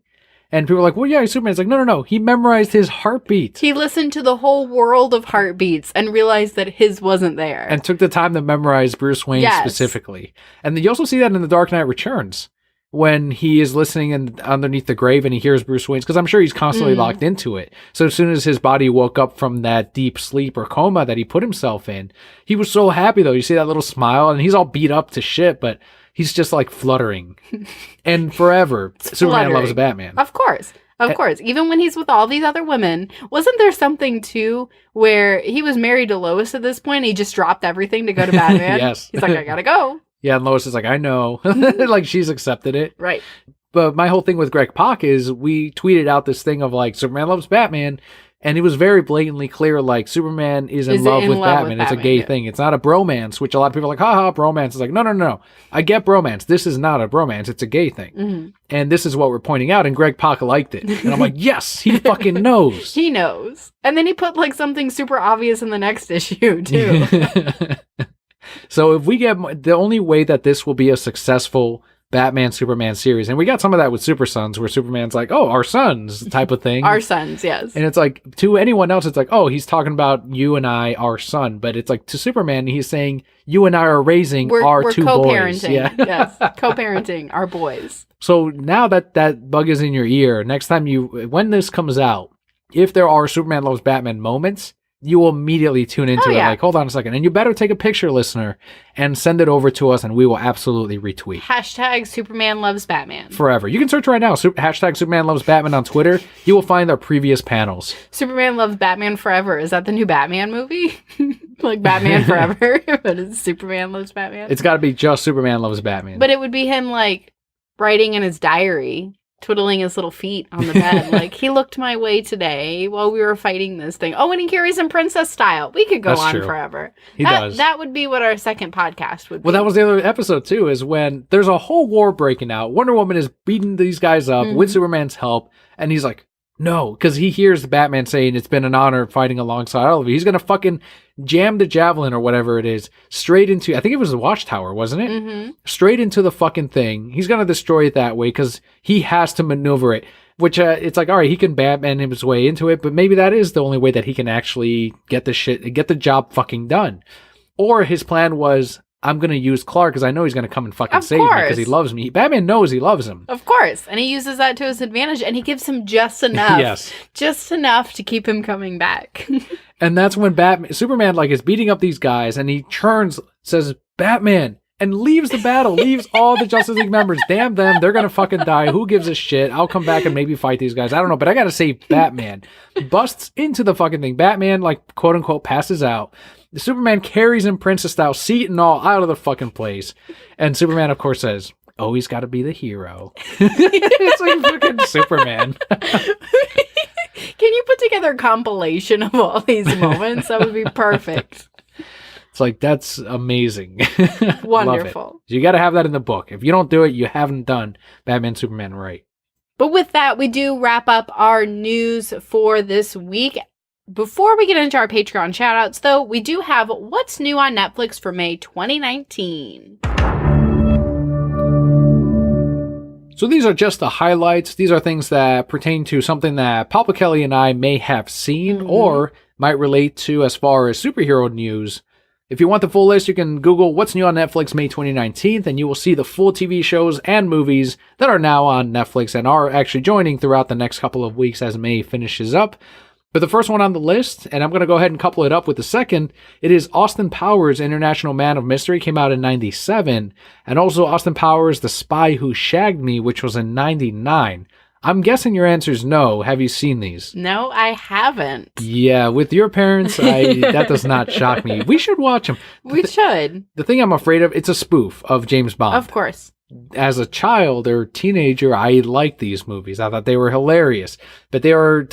And people are like, well, yeah, Superman's like, no. He memorized his heartbeat. He listened to the whole world of heartbeats and realized that his wasn't there. And took the time to memorize Bruce Wayne specifically. And you also see that in The Dark Knight Returns, when he is listening underneath the grave and he hears Bruce Wayne's, because I'm sure he's constantly locked into it. So as soon as his body woke up from that deep sleep or coma that he put himself in, he was so happy though. You see that little smile, and he's all beat up to shit, but he's just like fluttering. And forever, Superman loves Batman. Of course. Of course. Even when he's with all these other women. Wasn't there something too where he was married to Lois at this point? And he just dropped everything to go to Batman? Yes. He's like, I gotta go. Yeah, and Lois is like, I know. Like, she's accepted it. Right. But my whole thing with Greg Pak is we tweeted out this thing of, like, Superman loves Batman, and it was very blatantly clear, like, Superman is in love with Batman. It's a gay thing. It's not a bromance, which a lot of people are like, haha, bromance. It's like, no. I get bromance. This is not a bromance. It's a gay thing. And this is what we're pointing out, and Greg Pak liked it. And I'm like, yes, he fucking knows. He knows. And then he put, like, something super obvious in the next issue, too. So if we get, the only way that this will be a successful Batman Superman series, and we got some of that with Super Sons, where Superman's like, oh, our sons type of thing. Our sons, yes. And it's like, to anyone else, it's like, oh, he's talking about you and I, our son. But it's like, to Superman, he's saying, you and I are raising our two boys. We're co-parenting. Yes, co-parenting our boys. So now that bug is in your ear, next time when this comes out, if there are Superman loves Batman moments, you will immediately tune into it. Like, hold on a second. And you better take a picture, listener, and send it over to us, and we will absolutely retweet. Hashtag Superman loves Batman. Forever. You can search right now. Hashtag Superman loves Batman on Twitter. You will find our previous panels. Superman loves Batman forever. Is that the new Batman movie? Like Batman Forever? But it's Superman loves Batman? It's got to be just Superman loves Batman. But it would be him, like, writing in his diary, twiddling his little feet on the bed. Like, he looked my way today while we were fighting this thing. Oh, and he carries him princess style. We could go on forever. He does. That would be what our second podcast would be. Well, that was the other episode, too, is when there's a whole war breaking out. Wonder Woman is beating these guys up with Superman's help, and he's like, no, because he hears the Batman saying it's been an honor fighting alongside all of you. He's going to fucking jam the javelin or whatever it is straight into, I think it was the watchtower, wasn't it? Straight into the fucking thing. He's going to destroy it that way because he has to maneuver it, which it's like, all right, he can Batman his way into it, but maybe that is the only way that he can actually get the job fucking done. Or his plan was, I'm going to use Clark because I know he's going to come and fucking save me because he loves me. Batman knows he loves him. Of course. And he uses that to his advantage, and he gives him just enough. Yes. Just enough to keep him coming back. And that's when Superman like is beating up these guys, and he turns, says, Batman, and leaves the battle, leaves all the Justice League members. Damn them, they're going to fucking die. Who gives a shit? I'll come back and maybe fight these guys. I don't know, but I got to save Batman. Busts into the fucking thing. Batman, like, quote unquote, passes out. Superman carries him princess style, seat and all, out of the fucking place. And Superman, of course, says, oh, he's got to be the hero. It's like fucking Superman. Can you put together a compilation of all these moments? That would be perfect. It's like, that's amazing. Wonderful. Love it. You got to have that in the book. If you don't do it, you haven't done Batman Superman right. But with that, we do wrap up our news for this week. Before we get into our Patreon shoutouts, though, we do have what's new on Netflix for May 2019. So these are just the highlights. These are things that pertain to something that Papa Kelly and I may have seen or might relate to as far as superhero news. If you want the full list, you can Google what's new on Netflix May 2019, and you will see the full TV shows and movies that are now on Netflix and are actually joining throughout the next couple of weeks as May finishes up. But the first one on the list, and I'm going to go ahead and couple it up with the second, it is Austin Powers, International Man of Mystery, came out in 97, and also Austin Powers, The Spy Who Shagged Me, which was in 99. I'm guessing your answer is no. Have you seen these? No, I haven't. Yeah, with your parents, that does not shock me. We should watch them. We should. The thing I'm afraid of, it's a spoof of James Bond. Of course. As a child or teenager, I liked these movies. I thought they were hilarious. But they are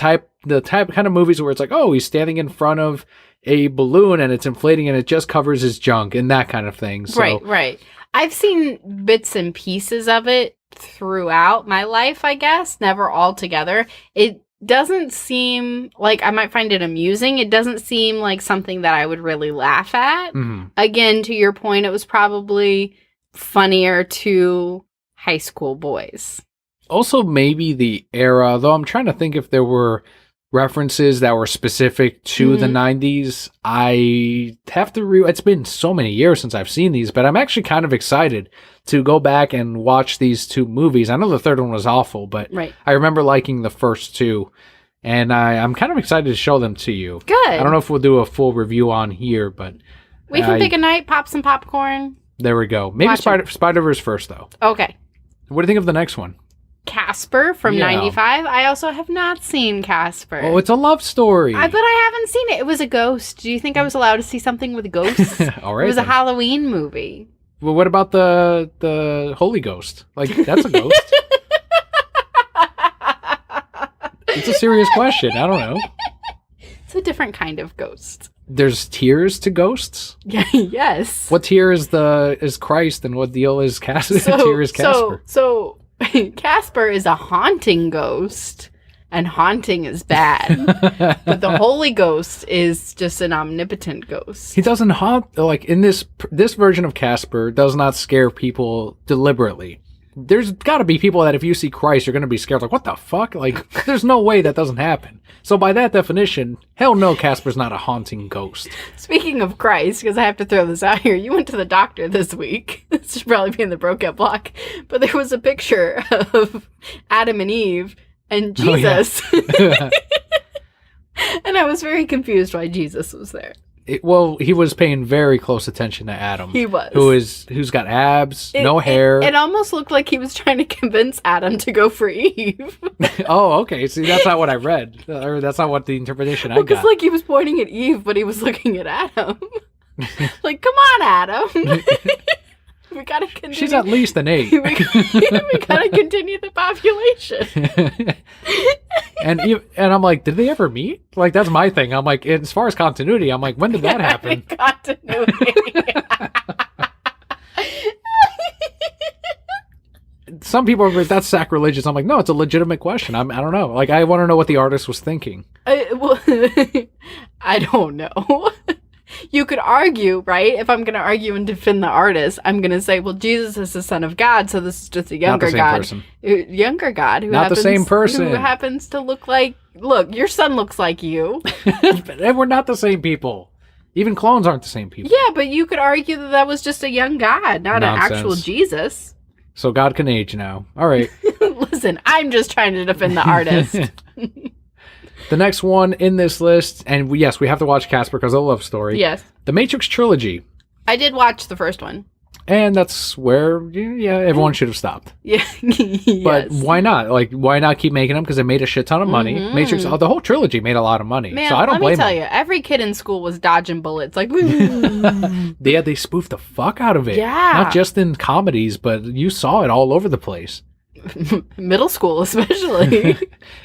the kind of movies where it's like, oh, he's standing in front of a balloon and it's inflating and it just covers his junk and that kind of thing. So, Right. I've seen bits and pieces of it throughout my life, I guess. Never all together. It doesn't seem like I might find it amusing. It doesn't seem like something that I would really laugh at. Mm-hmm. Again, to your point, it was probably funnier to high school boys. Also, maybe the era, though I'm trying to think if there were references that were specific to the 90s. I have to it's been so many years since I've seen these, but I'm actually kind of excited to go back and watch these two movies. I know the third one was awful, but I remember liking the first two, and I'm kind of excited to show them to you. Good. I don't know if we'll do a full review on here, but we can pick a night, pop some popcorn. There we go. Maybe Spider-Verse first, though. Okay. What do you think of the next one? Casper from 95. I also have not seen Casper. Oh, it's a love story. But I haven't seen it. It was a ghost. Do you think I was allowed to see something with ghosts? All right. It was a Halloween movie. Well, what about the Holy Ghost? Like, that's a ghost. It's a serious question. I don't know. It's a different kind of ghost. There's tiers to ghosts? Yeah, yes. What tier is Christ and what deal is Casper? Tier is Casper. So Casper is a haunting ghost, and haunting is bad. But the Holy Ghost is just an omnipotent ghost. He doesn't haunt, like, in this version of Casper does not scare people deliberately. There's got to be people that if you see Christ, you're going to be scared. Like, what the fuck? Like, there's no way that doesn't happen. So by that definition, hell no, Casper's not a haunting ghost. Speaking of Christ, because I have to throw this out here, you went to the doctor this week. This should probably be in the broke-up block. But there was a picture of Adam and Eve and Jesus. Oh, yeah. And I was very confused why Jesus was there. Well, he was paying very close attention to Adam. He was. Who's got abs, no hair. It almost looked like he was trying to convince Adam to go for Eve. Oh, okay. See, that's not what I read. Or that's not what the interpretation I got. Because, like, he was pointing at Eve, but he was looking at Adam. Like, come on, Adam. We gotta continue. She's at least an 8. we gotta continue the population. And I'm like, did they ever meet? Like, that's my thing. I'm like, as far as continuity, I'm like, when did that happen? Continuity. Some people are like, that's sacrilegious. I'm like, no, it's a legitimate question. I don't know. Like, I want to know what the artist was thinking. I don't know. You could argue, right? If I'm going to argue and defend the artist, I'm going to say, well, Jesus is the son of God, so this is just a younger God. Person. Younger God. Not the same person. Who happens to look like, look, your son looks like you. And we're not the same people. Even clones aren't the same people. Yeah, but you could argue that was just a young God, not an actual Jesus. So God can age now. All right. Listen, I'm just trying to defend the artist. The next one in this list, and yes, we have to watch Casper because of the love story. Yes. The Matrix trilogy. I did watch the first one. And that's where, everyone should have stopped. Yeah. Yes. But why not? Like, why not keep making them? Because they made a shit ton of money. Mm-hmm. Matrix, the whole trilogy made a lot of money. Man, so I don't blame them. Let me tell you, every kid in school was dodging bullets. Like, they spoofed the fuck out of it. Yeah. Not just in comedies, but you saw it all over the place. Middle school, especially.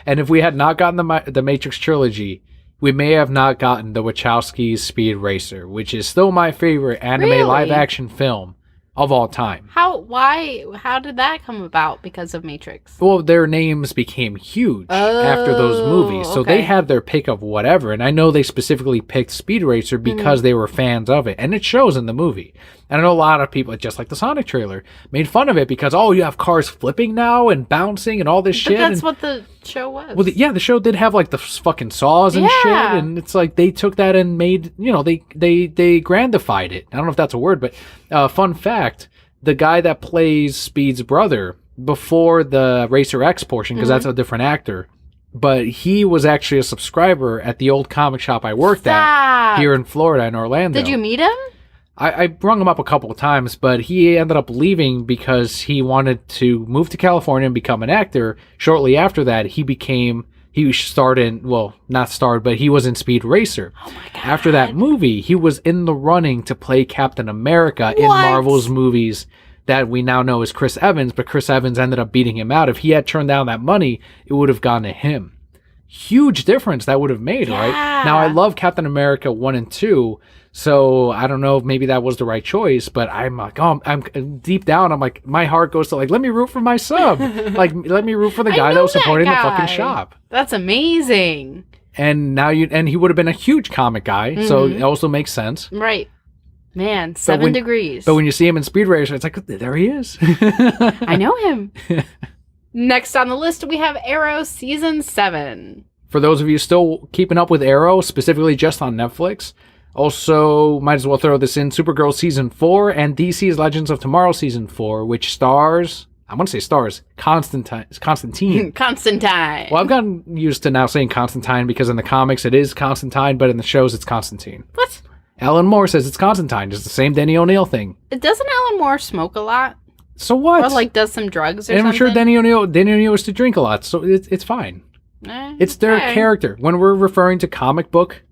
And if we had not gotten the Matrix trilogy, we may have not gotten the Wachowskis' Speed Racer, which is still my favorite anime live-action film of all time. How did that come about because of Matrix? Well, their names became huge after those movies, so they had their pick of whatever, and I know they specifically picked Speed Racer because they were fans of it, and it shows in the movie. And I know a lot of people, just like the Sonic trailer, made fun of it because, you have cars flipping now and bouncing and all this shit. But that's what the show was. Well, the show did have, like, the fucking saws and shit, and it's like they took that and made, they grandified it. I don't know if that's a word, but fun fact, the guy that plays Speed's brother before the Racer X portion, because that's a different actor, but he was actually a subscriber at the old comic shop I worked at here in Florida, in Orlando. Did you meet him? I brung him up a couple of times, but he ended up leaving because he wanted to move to California and become an actor. Shortly after that, he was in Speed Racer. Oh my God. After that movie, he was in the running to play Captain America in Marvel's movies that we now know as Chris Evans, but Chris Evans ended up beating him out. If he had turned down that money, it would have gone to him. Huge difference that would have made, right? Now, I love Captain America 1 and 2, so I don't know if maybe that was the right choice, but I'm like, I'm deep down, I'm like, my heart goes to like, let me root for my sub. Like, let me root for the guy that was supporting the fucking shop. That's amazing. And he would have been a huge comic guy, so it also makes sense. Right. Man, 7 degrees. But when you see him in Speed Racer, it's like, there he is. I know him. Next on the list, we have Arrow Season 7. For those of you still keeping up with Arrow, specifically just on Netflix, also might as well throw this in, Supergirl Season 4 and DC's Legends of Tomorrow Season 4, which stars, Constantine. Constantine. Well, I've gotten used to now saying Constantine because in the comics it is Constantine, but in the shows it's Constantine. What? Alan Moore says it's Constantine. It's the same Denny O'Neil thing. Doesn't Alan Moore smoke a lot? So what? Or like does some drugs or something? And I'm sure Denny O'Neil used to drink a lot, so it's fine. It's their character. When we're referring to comic book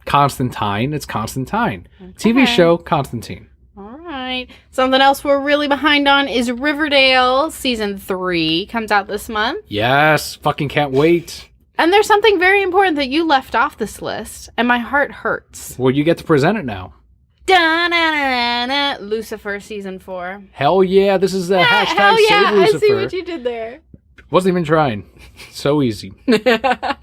Constantine, it's Constantine. Okay. TV show, Constantine. All right. Something else we're really behind on is Riverdale Season 3. Comes out this month. Yes. Fucking can't wait. And there's something very important that you left off this list, and my heart hurts. Well, you get to present it now. Da-na-na-na-na. Lucifer Season 4. Hell yeah. This is the hashtag Save Lucifer. I see what you did there. Wasn't even trying. So easy. Yes.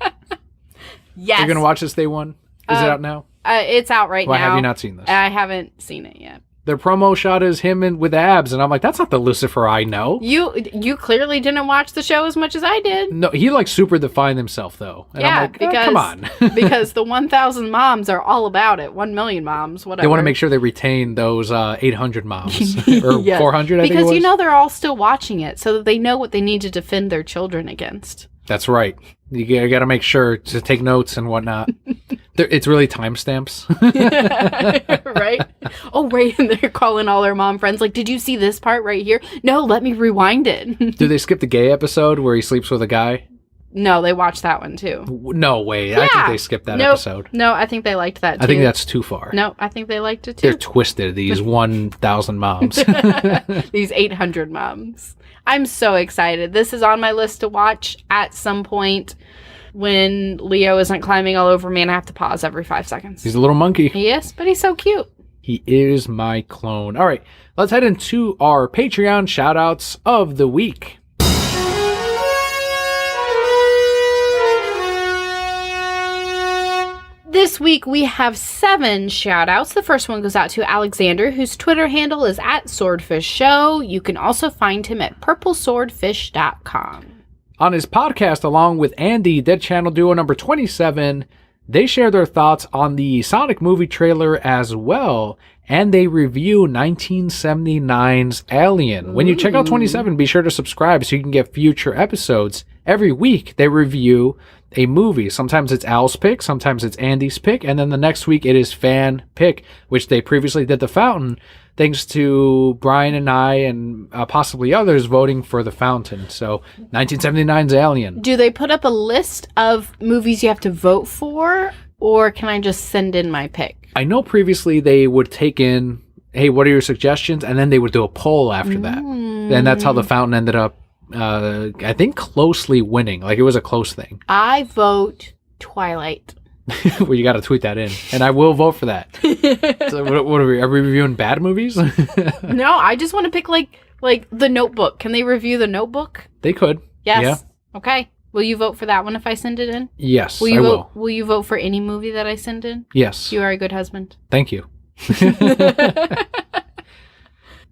You're going to watch this day one? Is it out now? It's out right now. Why have you not seen this? I haven't seen it yet. Their promo shot is him with abs, and I'm like, that's not the Lucifer I know. You clearly didn't watch the show as much as I did. No, he like super defined himself though. And I'm like, because come on. because the 1,000 moms are all about it. 1 million moms, whatever. They want to make sure they retain those 800 moms or yes. 400. I think because it was. they're all still watching it, so that they know what they need to defend their children against. That's right. You got to make sure to take notes and whatnot. It's really timestamps. Right? Oh, right. And they're calling all their mom friends like, did you see this part right here? No, let me rewind it. Do they skip the gay episode where he sleeps with a guy? No, they watched that one too. No way. Yeah. I think they skipped that episode. No, I think they liked that too. I think that's too far. No, I think they liked it too. They're twisted, these 1,000 moms. These 800 moms. I'm so excited. This is on my list to watch at some point when Leo isn't climbing all over me and I have to pause every 5 seconds. He's a little monkey. He is, but he's so cute. He is my clone. All right, let's head into our Patreon shout-outs of the week. This week we have 7 shout-outs. The first one goes out to Alexander, whose Twitter handle is @SwordfishShow. You can also find him at purpleswordfish.com. On his podcast, along with Andy, Dead Channel Duo number 27, they share their thoughts on the Sonic movie trailer as well, and they review 1979's Alien. When you check out 27, be sure to subscribe so you can get future episodes. Every week, they review a movie. Sometimes it's Al's pick, sometimes it's Andy's pick, and then the next week it is fan pick, which they previously did The Fountain, thanks to Brian and I and possibly others voting for The Fountain. So 1979's Alien. Do they put up a list of movies you have to vote for, or can I just send in my pick? I know previously they would take in, hey, what are your suggestions? And then they would do a poll after that. And that's how The Fountain ended up, I think, closely winning. Like, it was a close thing. I vote Twilight. Well, you got to tweet that in, and I will vote for that. So what are we reviewing bad movies? No, I just want to pick like The Notebook. Can they review The Notebook? They could. Yes. Yeah. Okay. Will you vote for that one if I send it in? Yes, I will. Will you vote for any movie that I send in? Yes. You are a good husband. Thank you.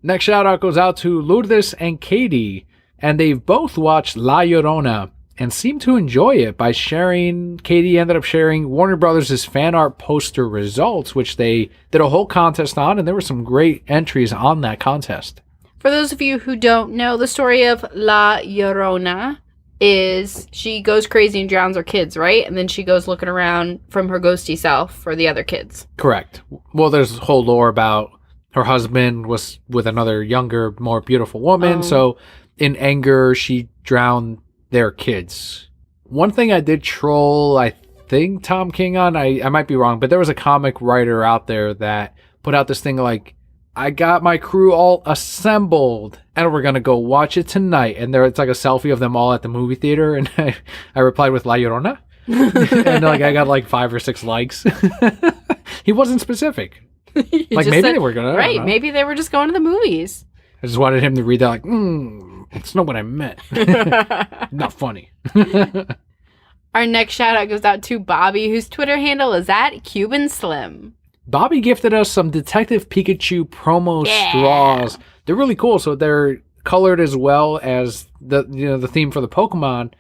Next shout out goes out to Lourdes and Katie, and they've both watched La Llorona and seem to enjoy it by sharing. Katie ended up sharing Warner Brothers' fan art poster results, which they did a whole contest on, and there were some great entries on that contest. For those of you who don't know, the story of La Llorona is she goes crazy and drowns her kids, right? And then she goes looking around from her ghosty self for the other kids. Correct. Well, there's a whole lore about her husband was with another younger, more beautiful woman, so in anger, she drowned their kids. One thing I did troll, I think, Tom King on, I might be wrong, but there was a comic writer out there that put out this thing like, I got my crew all assembled and we're going to go watch it tonight. And it's like a selfie of them all at the movie theater. And I replied with La Llorona. And like I got like 5 or 6 likes. He wasn't specific. Like maybe they were going to. Right. Maybe they were just going to the movies. I just wanted him to read that like, it's not what I meant. Not funny. Our next shout out goes out to Bobby, whose Twitter handle is @CubanSlim. Bobby gifted us some Detective Pikachu promo straws. They're really cool. So they're colored as well as the theme for the Pokemon.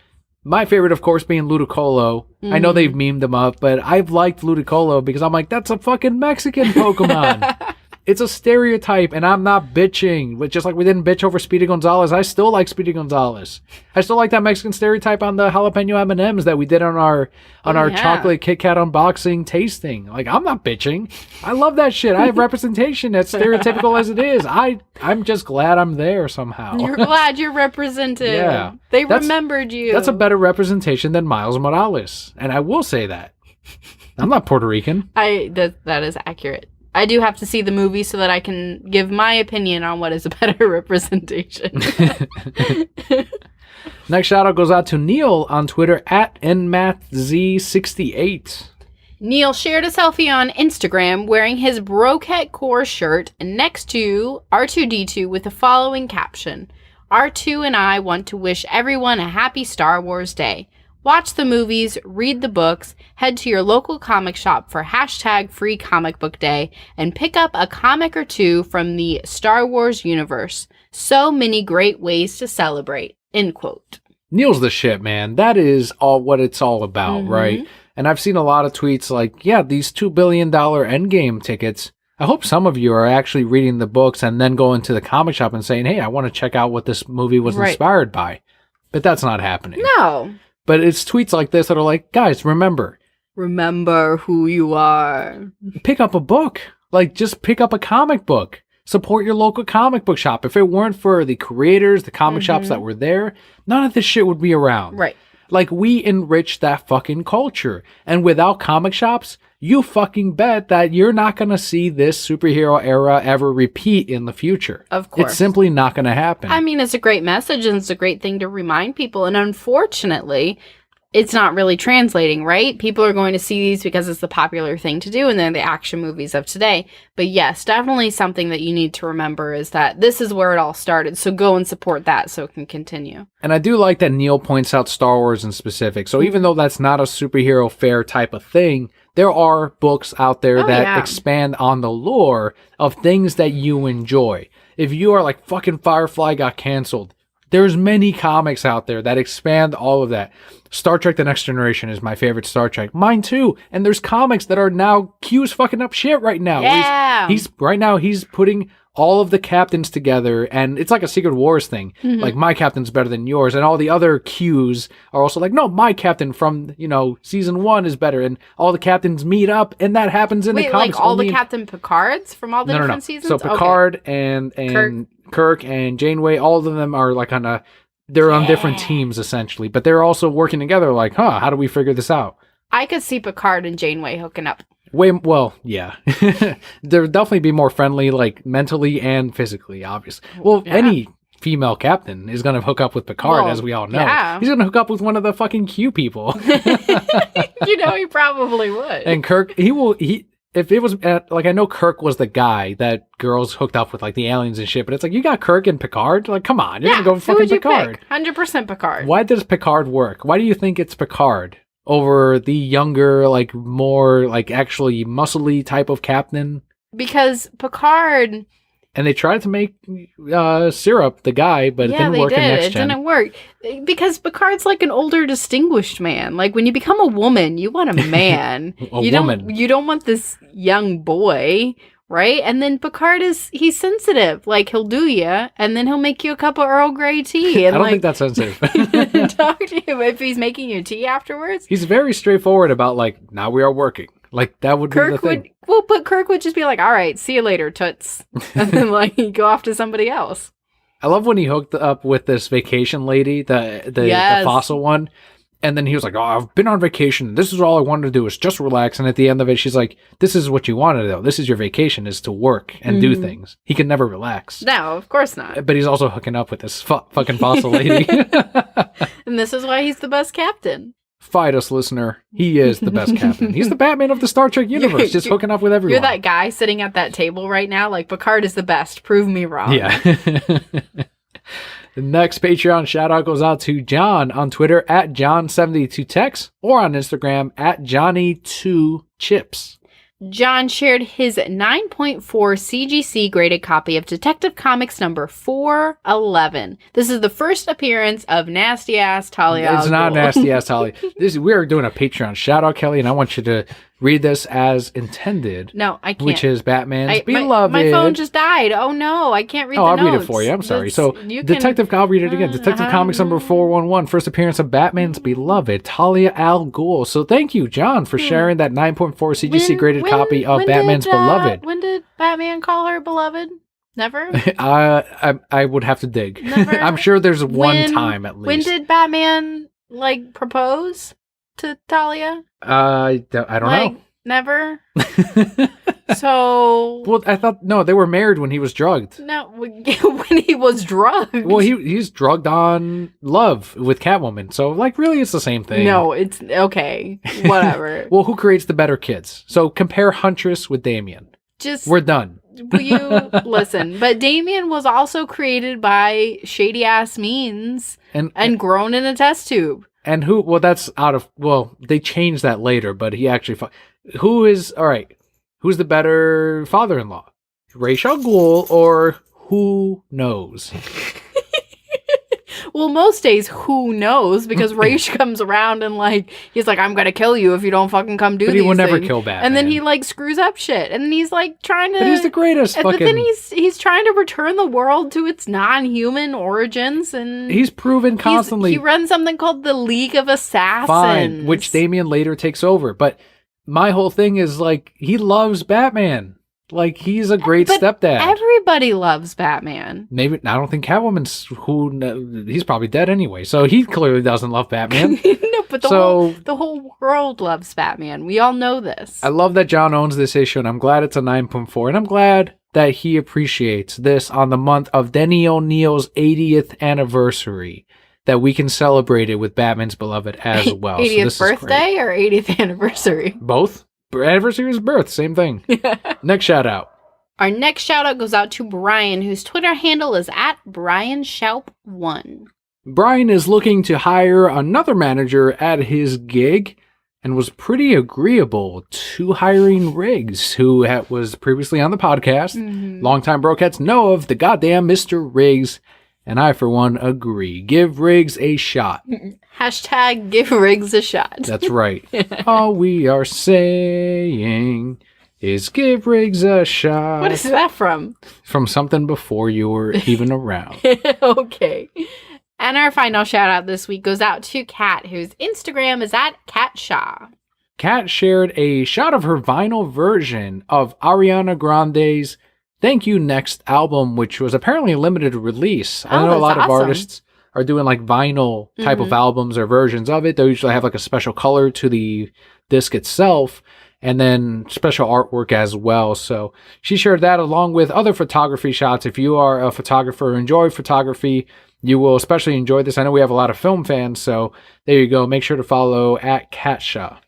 My favorite, of course, being Ludicolo. I know they've memed them up, but I've liked Ludicolo because I'm like, that's a fucking Mexican Pokemon. It's a stereotype, and I'm not bitching. But just like we didn't bitch over Speedy Gonzalez, I still like Speedy Gonzalez. I still like that Mexican stereotype on the jalapeno M&Ms that we did on our chocolate Kit Kat unboxing tasting. Like, I'm not bitching. I love that shit. I have representation as stereotypical as it is. I'm just glad I'm there somehow. You're glad you're represented. Yeah. They remembered you. That's a better representation than Miles Morales. And I will say that. I'm not Puerto Rican. That is accurate. I do have to see the movie so that I can give my opinion on what is a better representation. Next shout out goes out to Neil on Twitter @nmathz68. Neil shared a selfie on Instagram wearing his Broquette Core shirt next to R2-D2 with the following caption: R2 and I want to wish everyone a happy Star Wars Day. Watch the movies, read the books, head to your local comic shop for #free comic book day, and pick up a comic or two from the Star Wars universe. So many great ways to celebrate. End quote. Neil's the shit, man. That is all what it's all about, right? And I've seen a lot of tweets like, yeah, these $2 billion Endgame tickets. I hope some of you are actually reading the books and then going to the comic shop and saying, hey, I want to check out what this movie was inspired by. But that's not happening. No. But it's tweets like this that are like, guys, remember who you are. Pick up a book. Like, just pick up a comic book. Support your local comic book shop. If it weren't for the creators, the comic shops that were there, none of this shit would be around. Right. Like, we enrich that fucking culture. And without comic shops, you fucking bet that you're not going to see this superhero era ever repeat in the future. Of course. It's simply not going to happen. I mean, it's a great message and it's a great thing to remind people. And unfortunately, it's not really translating, right? People are going to see these because it's the popular thing to do and they're the action movies of today. But yes, definitely something that you need to remember is that this is where it all started. So go and support that so it can continue. And I do like that Neil points out Star Wars in specific. So even though that's not a superhero fair type of thing, there are books out there that expand on the lore of things that you enjoy. If you are like, fucking Firefly got canceled, there's many comics out there that expand all of that. Star Trek The Next Generation is my favorite Star Trek. Mine too. And there's comics that are now, Q's fucking up shit right now. Yeah. He's putting all of the captains together, and it's like a Secret Wars thing. Like, my captain's better than yours, and all the other Qs are also like, no, my captain from, season 1 is better, and all the captains meet up, and that happens in the comics. Like all the Captain Picards from all the different seasons? So Picard and Kirk and Janeway, all of them are like they're on different teams essentially, but they're also working together like, how do we figure this out? I could see Picard and Janeway hooking up. Yeah. There would definitely be more friendly, like mentally and physically, obviously. Well, any female captain is going to hook up with Picard, as we all know. Yeah. He's going to hook up with one of the fucking Q people. He probably would. And Kirk, if it was, like, I know Kirk was the guy that girls hooked up with, like, the aliens and shit, but it's like, you got Kirk and Picard? Like, come on, you're going to go with fucking Picard. 100% Picard. Why does Picard work? Why do you think it's Picard over the younger, like, more, like, actually muscly type of captain? Because Picard... And they tried to make Syrup the guy, but it didn't work in Next Gen. It didn't work. Because Picard's like an older, distinguished man. Like, when you become a woman, you want a man. You don't want this young boy, right? And then Picard he's sensitive. Like, he'll do you, and then he'll make you a cup of Earl Grey tea. And I don't think that's sensitive. talk to you if he's making you tea afterwards. He's very straightforward about, like, now we are working. Like, that would be the thing. But Kirk would just be like, all right, see you later, toots. And then, like, he'd go off to somebody else. I love when he hooked up with this vacation lady, the fossil one. And then he was like, oh, I've been on vacation. This is all I wanted to do is just relax. And at the end of it, she's like, this is what you wanted, though. This is your vacation, is to work and do things. He can never relax. No, of course not. But he's also hooking up with this fucking fossil lady. And this is why he's the best captain. Fight us, listener. He is the best captain. He's the Batman of the Star Trek universe, just hooking up with everyone. You're that guy sitting at that table right now, like, Picard is the best. Prove me wrong. Yeah. The next Patreon shout out goes out to John on Twitter at John72Tex or on Instagram at Johnny2Chips. John shared his 9.4 CGC graded copy of Detective Comics number 411. This is the first appearance of Nasty Ass Talia. It's not Nasty Ass Talia. We are doing a Patreon shout out, Kelly, and I want you to read this as intended. No, I can't. Which is Batman's Beloved. My phone just died. Oh no, I can't read the notes. I'll read it for you. I'm sorry. I'll read it again. Detective Comics number 411, first appearance of Batman's Beloved, Talia al Ghul. So thank you, John, for sharing that 9.4 CGC graded copy of Batman's Beloved. When did Batman call her beloved? Never? I would have to dig. Never? I'm sure there's one time at least. When did Batman, like, propose to Talia? I don't know. Never? So... Well, I thought... No, they were married when he was drugged. No, when he was drugged. Well, he's drugged on love with Catwoman. So, like, really, it's the same thing. No, it's... Okay. Whatever. Well, who creates the better kids? So, compare Huntress with Damien. We're done. Will you... Listen, but Damien was also created by shady-ass means and grown in a test tube. And who... Well, that's out of... Well, they changed that later, but he actually... Who is... All right. Who's the better father-in-law? Ra's al Ghul or who knows? Well, most days, who knows? Because Ra's comes around and, like, he's like, I'm gonna kill you if you don't fucking come do these things. But he will never kill Batman. And then he, like, screws up shit. And then he's, like, trying to... But he's the greatest fucking... But then he's trying to return the world to its non-human origins, and... He's proven constantly... He runs something called the League of Assassins. Fine, which Damien later takes over. But my whole thing is, like, he loves Batman. Like, he's a great stepdad. Everybody loves Batman. Maybe, I don't think Catwoman's he's probably dead anyway, so he clearly doesn't love Batman. No, but the whole world loves Batman. We all know this. I love that John owns this issue, and I'm glad it's a 9.4, and I'm glad that he appreciates this on the month of Denny O'Neil's 80th anniversary, that we can celebrate it with Batman's Beloved as well. 80th birthday or 80th anniversary? Both. Anniversary is birth, same thing. Next shout out. Our next shout out goes out to Brian, whose Twitter handle is at BrianShaup1. Brian is looking to hire another manager at his gig and was pretty agreeable to hiring Riggs, who was previously on the podcast. Longtime Brocats know of the goddamn Mr. Riggs, and I, for one, agree. Give Riggs a shot. Hashtag give Riggs a shot. That's right. All we are saying is give Riggs a shot. What is that from? From something before you were even around. Okay. And our final shout out this week goes out to Kat, whose Instagram is at KatShaw. Kat shared a shot of her vinyl version of Ariana Grande's Thank You Next album, which was apparently a limited release. I know a lot of artists are doing like vinyl type of albums or versions of it. They usually have like a special color to the disc itself. and then special artwork as well. So she shared that along with other photography shots. If you are a photographer, enjoy photography, you will especially enjoy this. I know we have a lot of film fans, so there you go. Make sure to follow at Katsha.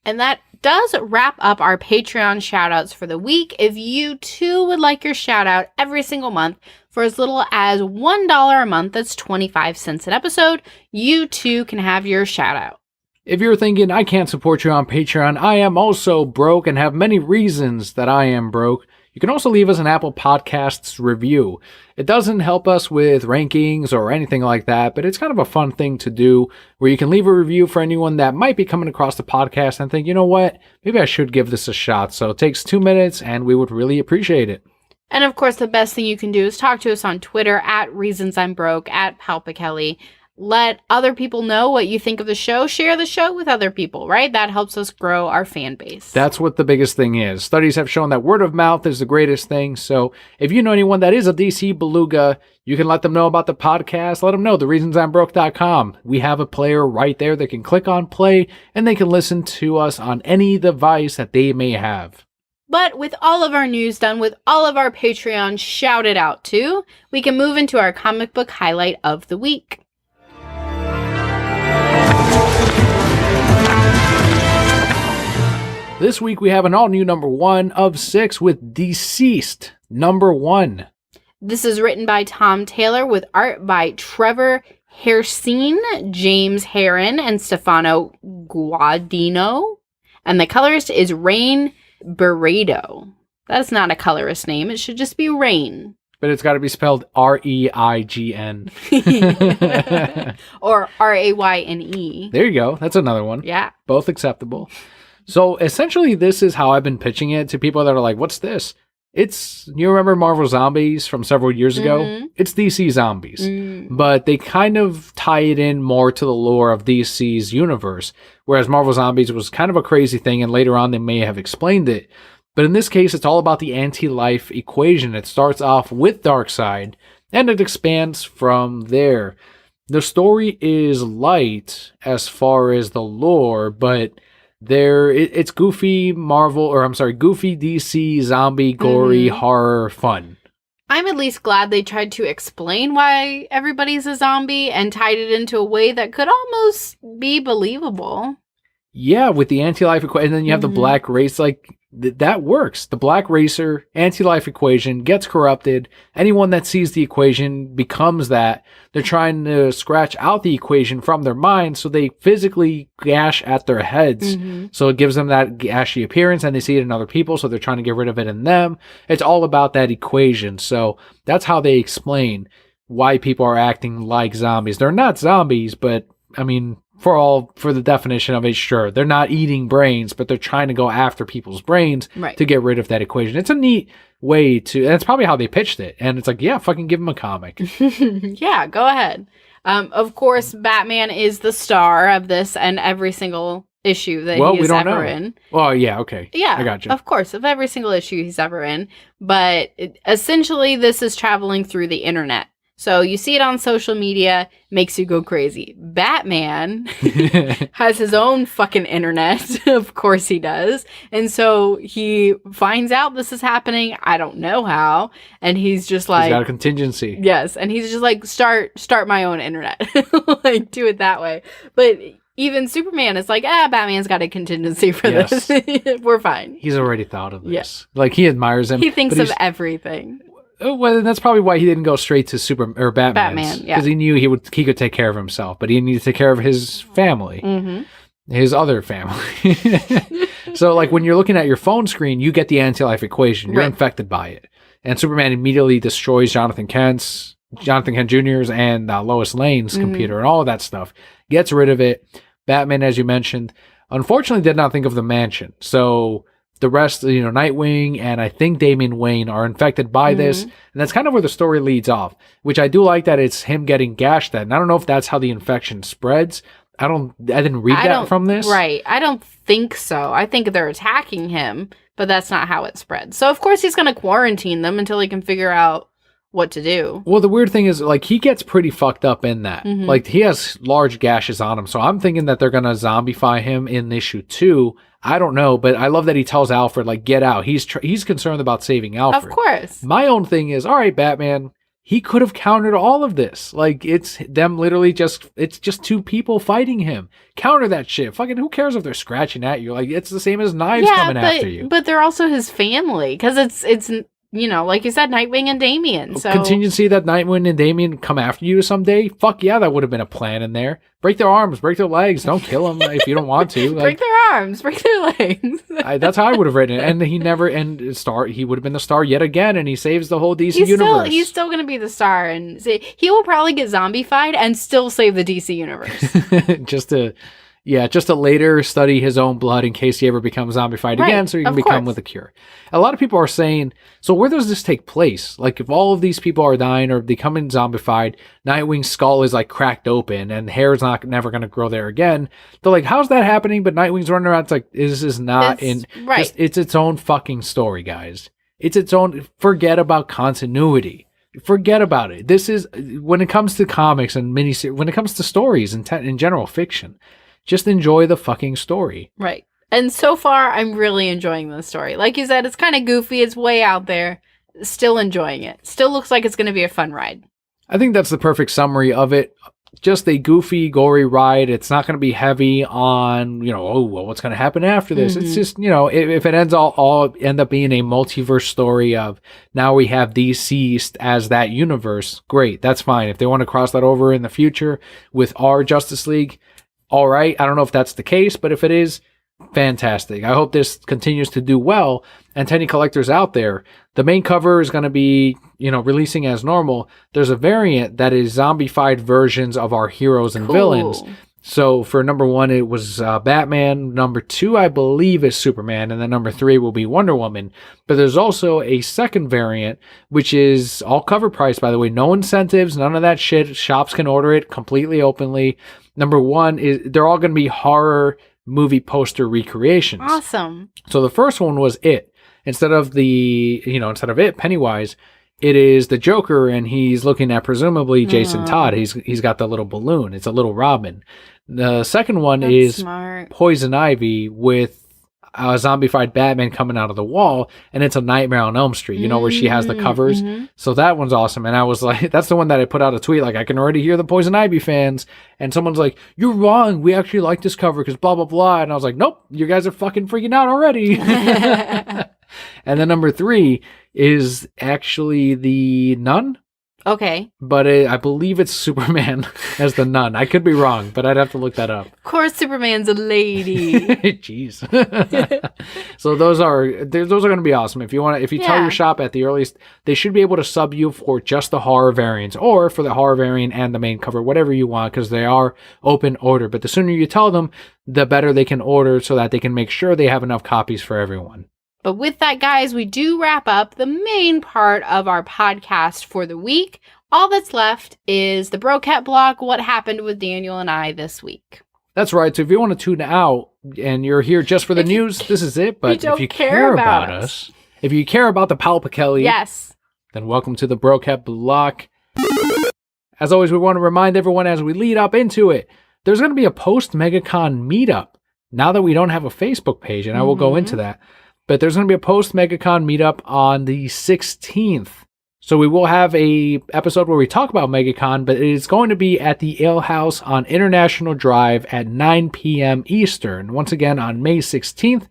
And that does wrap up our Patreon shoutouts for the week. If you too would like your shout out every single month for as little as $1 a month, that's 25 cents an episode, you too can have your shout out. If you're thinking, I can't support you on Patreon, I am also broke and have many reasons that I am broke, you can also leave us an Apple Podcasts review. It doesn't help us with rankings or anything like that, but it's kind of a fun thing to do where you can leave a review for anyone that might be coming across the podcast and think, you know what, maybe I should give this a shot. So it takes 2 minutes and we would really appreciate it. And of course, the best thing you can do is talk to us on Twitter at Reasons I'm Broke, at Kelli. Let other people know what you think of the show. Share the show with other people, right? That helps us grow our fan base. That's what the biggest thing is. Studies have shown that word of mouth is the greatest thing. So if you know anyone that is a DC beluga, you can let them know about the podcast. Let them know thereasonsimbroke.com. We have a player right there that can click on play and they can listen to us on any device that they may have. But with all of our news done, with all of our Patreon shouted out to, we can move into our comic book highlight of the week. This week we have an all-new number 1 of 6 with DCeased, number 1. This is written by Tom Taylor with art by Trevor Hairsine, James Herron, and Stefano Guadino. And the colorist is Rain Beredo. That's not a colorist name. It should just be Rain. But it's got to be spelled R-E-I-G-N. Or R-A-Y-N-E. There you go. That's another one. Yeah. Both acceptable. So essentially, this is how I've been pitching it to people that are like, what's this? You remember Marvel Zombies from several years ago? Mm-hmm. It's DC Zombies. But they kind of tie it in more to the lore of DC's universe. Whereas Marvel Zombies was kind of a crazy thing, and later on they may have explained it. But in this case, it's all about the anti-life equation. It starts off with Darkseid, and it expands from there. The story is light as far as the lore, but it's goofy goofy DC zombie gory horror fun. I'm at least glad they tried to explain why everybody's a zombie and tied it into a way that could almost be believable. Yeah, with the anti-life equation, and then you have the black race, that works. The black racer anti-life equation gets corrupted. Anyone that sees the equation becomes that. They're trying to scratch out the equation from their mind, so they physically gash at their heads. So it gives them that gashy appearance, and they see it in other people, so they're trying to get rid of it in them. It's all about that equation. So that's how they explain why people are acting like zombies. They're not zombies, but I mean, for the definition of it, sure, they're not eating brains, but they're trying to go after people's brains to get rid of that equation. It's a neat way to, and it's probably how they pitched it. And it's like, yeah, fucking give them a comic. Yeah, go ahead. Of course, Batman is the star of this and every single issue that he's ever in. Well, yeah, okay. Yeah, I got you. Of course, of every single issue he's ever in. But essentially, this is traveling through the internet. So you see it on social media, makes you go crazy. Batman has his own fucking internet. Of course he does. And so he finds out this is happening. I don't know how. And he's just like... He's got a contingency. Yes. And he's just like, start my own internet. Like, do it that way. But even Superman is like, Batman's got a contingency for this. We're fine. He's already thought of this. Yeah. Like, he admires him. He thinks of everything. Well, that's probably why he didn't go straight to Batman, because he knew he could take care of himself, but he needed to take care of his family, his other family. So, like, when you're looking at your phone screen, you get the anti-life equation. You're infected by it, and Superman immediately destroys Jonathan Kent Jr.'s and Lois Lane's computer and all of that stuff. Gets rid of it. Batman, as you mentioned, unfortunately did not think of the mansion, so the rest, Nightwing and I think Damian Wayne are infected by this. And that's kind of where the story leads off, which I do like that it's him getting gashed at. And I don't know if that's how the infection spreads. I didn't read that from this. Right. I don't think so. I think they're attacking him, but that's not how it spreads. So of course he's going to quarantine them until he can figure out what to do. Well, the weird thing is, like, he gets pretty fucked up in that. Mhm. Like, he has Well, the weird thing is, like, he gets pretty fucked up in that. Mhm. Like, he has large gashes on him. So I'm thinking that they're going to zombify him in issue 2. I don't know, but I love that he tells Alfred, like, get out. He's concerned about saving Alfred. Of course. My own thing is, all right, Batman, he could have countered all of this. Like, it's them literally it's just two people fighting him. Counter that shit. Fucking who cares if they're scratching at you? Like, it's the same as knives coming after you. But they're also his family, because it's you know, like you said, Nightwing and Damian. So Contingency that Nightwing and Damian come after you someday. Fuck yeah, that would have been a plan in there. Break their arms, break their legs. Don't kill them if you don't want to. Like, break their arms, break their legs. That's how I would have written it. And he never he would have been the star yet again, and he saves the whole DC universe. He's still going to be the star, and he will probably get zombified and still save the DC universe. just to later study his own blood in case he ever becomes zombified again, so he can become with a cure. A lot of people are saying, so where does this take place? Like, if all of these people are dying or becoming zombified, Nightwing's skull is like cracked open and hair's never going to grow there again. They're like, how's that happening? But Nightwing's running around. It's like, this is not it's its own fucking story, guys. It's its own, forget about continuity. Forget about it. This is, when it comes to comics and miniseries, when it comes to stories and in general fiction, just enjoy the fucking story. Right. And so far, I'm really enjoying the story. Like you said, it's kind of goofy. It's way out there. Still enjoying it. Still looks like it's going to be a fun ride. I think that's the perfect summary of it. Just a goofy, gory ride. It's not going to be heavy on, what's going to happen after this. Mm-hmm. It's just, if it ends all end up being a multiverse story of now we have DCeased as that universe, great. That's fine. If they want to cross that over in the future with our Justice League, all right. I don't know if that's the case, but if it is, fantastic. I hope this continues to do well. And to any collectors out there, the main cover is going to be, releasing as normal. There's a variant that is zombified versions of our heroes and villains. So for number 1, it was Batman. Number 2, I believe, is Superman. And then number 3 will be Wonder Woman. But there's also a second variant, which is all cover price, by the way. No incentives, none of that shit. Shops can order it completely openly. Number 1 is, they're all going to be horror movie poster recreations. Awesome. So the first one was It. Instead of It, Pennywise, it is the Joker, and he's looking at presumably Jason Todd. He's got the little balloon. It's a little Robin. The second one is smart. Poison Ivy with a zombified Batman coming out of the wall, and it's a Nightmare on Elm Street, where she has the covers. Mm-hmm. So that one's awesome. And I was like, that's the one that I put out a tweet, like, I can already hear the Poison Ivy fans. And someone's like, you're wrong. We actually like this cover because blah, blah, blah. And I was like, nope, you guys are fucking freaking out already. And then number 3 is actually the Nun. Okay. But I believe it's Superman as the Nun. I could be wrong, but I'd have to look that up. Of course, Superman's a lady. Jeez. So those are going to be awesome. If you tell your shop at the earliest, they should be able to sub you for just the horror variants, or for the horror variant and the main cover, whatever you want, because they are open order. But the sooner you tell them, the better they can order, so that they can make sure they have enough copies for everyone. But with that, guys, we do wrap up the main part of our podcast for the week. All that's left is the Brocat block, what happened with Daniel and I this week. That's right. So if you want to tune out and you're here just for the news, this is it. But if you care about us, if you care about the Palpa Kelly, yes, then welcome to the Brocat block. As always, we want to remind everyone as we lead up into it, there's going to be a post-MegaCon meetup now that we don't have a Facebook page, and I will go into that. But there's going to be a post-MegaCon meetup on the 16th. So we will have a episode where we talk about MegaCon, but it is going to be at the Ale House on International Drive at 9 p.m. Eastern. Once again, on May 16th.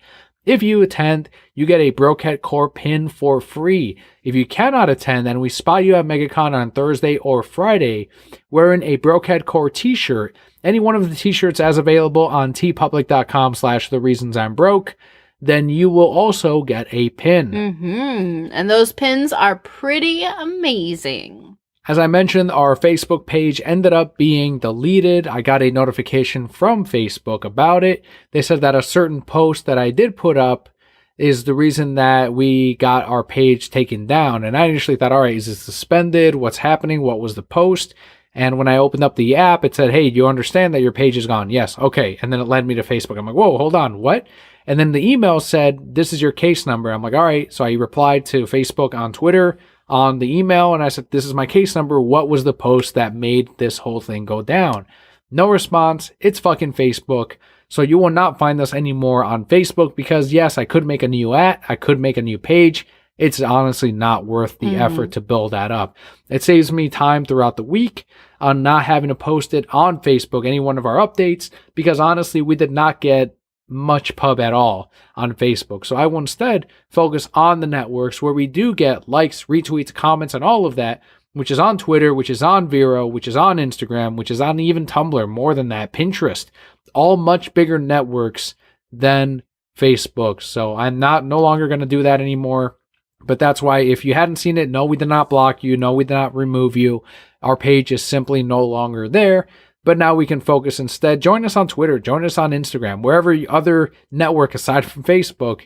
If you attend, you get a Brocat Core pin for free. If you cannot attend, then we spot you at MegaCon on Thursday or Friday wearing a Brocat Core t-shirt. Any one of the t-shirts as available on tpublic.com/thereasonsimBroke. Then you will also get a pin. Mm-hmm. And those pins are pretty amazing. As I mentioned, our Facebook page ended up being deleted. I got a notification from Facebook about it. They said that a certain post that I did put up is the reason that we got our page taken down. And I initially thought, all right, is it suspended? What's happening? What was the post? And when I opened up the app, it said, hey, do you understand that your page is gone? Yes. Okay. And then it led me to Facebook. I'm like, whoa, hold on. What? And then the email said, this is your case number. I'm like, all right. So I replied to Facebook on Twitter. on the email and I said, this is my case number. What was the post that made this whole thing go down? No response. It's fucking Facebook. So you will not find us anymore on Facebook because yes, I could make a new I could make a new page. It's honestly not worth the effort to build that up. It saves me time throughout the week on not having to post it on Facebook, any one of our updates, because honestly, we did not get much pub at all on Facebook. So I will instead focus on the networks where we do get likes, retweets, comments, and all of that, which is on Twitter, which is on Vero, which is on Instagram, which is on even Tumblr, more than that, Pinterest, all much bigger networks than Facebook. So I'm no longer going to do that anymore. But that's why if you hadn't seen it, no, we did not block you. No, we did not remove you. Our page is simply no longer there. But now we can focus instead. Join us on Twitter. Join us on Instagram. Wherever other network aside from Facebook,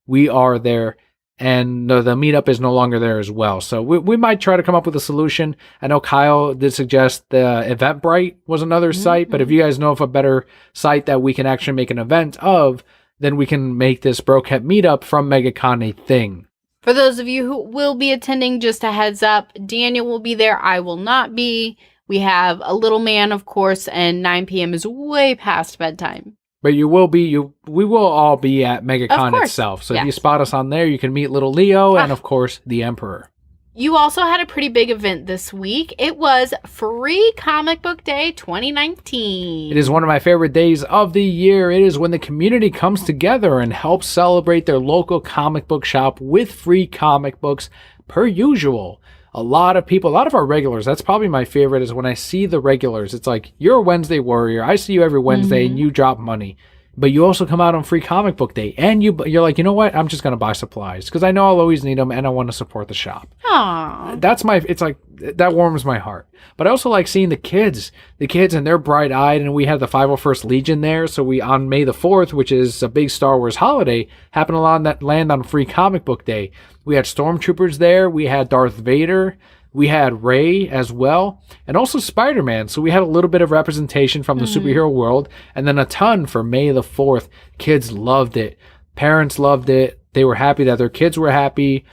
we are there. And the meetup is no longer there as well. So we might try to come up with a solution. I know Kyle did suggest the Eventbrite was another site. But if you guys know of a better site that we can actually make an event of, then we can make this Broket meetup from MegaCon a thing. For those of you who will be attending, just a heads up, Daniel will be there. I will not be. We have a little man, of course, and 9 p.m. is way past bedtime. But you will be, we will all be at MegaCon itself. So if you spot us on there, you can meet little Leo and, of course, the Emperor. You also had a pretty big event this week. It was Free Comic Book Day 2019. It is one of my favorite days of the year. It is when the community comes together and helps celebrate their local comic book shop with free comic books per usual. A lot of people, a lot of our regulars, that's probably my favorite, is when I see the regulars. It's like, you're a Wednesday warrior. I see you every Wednesday and you drop money. But you also come out on Free Comic Book Day, and you're like, you know what? I'm just going to buy supplies because I know I'll always need them and I want to support the shop. Aww. It's like, that warms my heart. But I also like seeing the kids and they're bright eyed, and we had the 501st Legion there. So we, on May the 4th, which is a big Star Wars holiday, happened to land on Free Comic Book Day. We had Stormtroopers there. We had Darth Vader. We had Rey as well, and also Spider-Man. So we had a little bit of representation from the superhero world, and then a ton for May the 4th. Kids loved it. Parents loved it. They were happy that their kids were happy.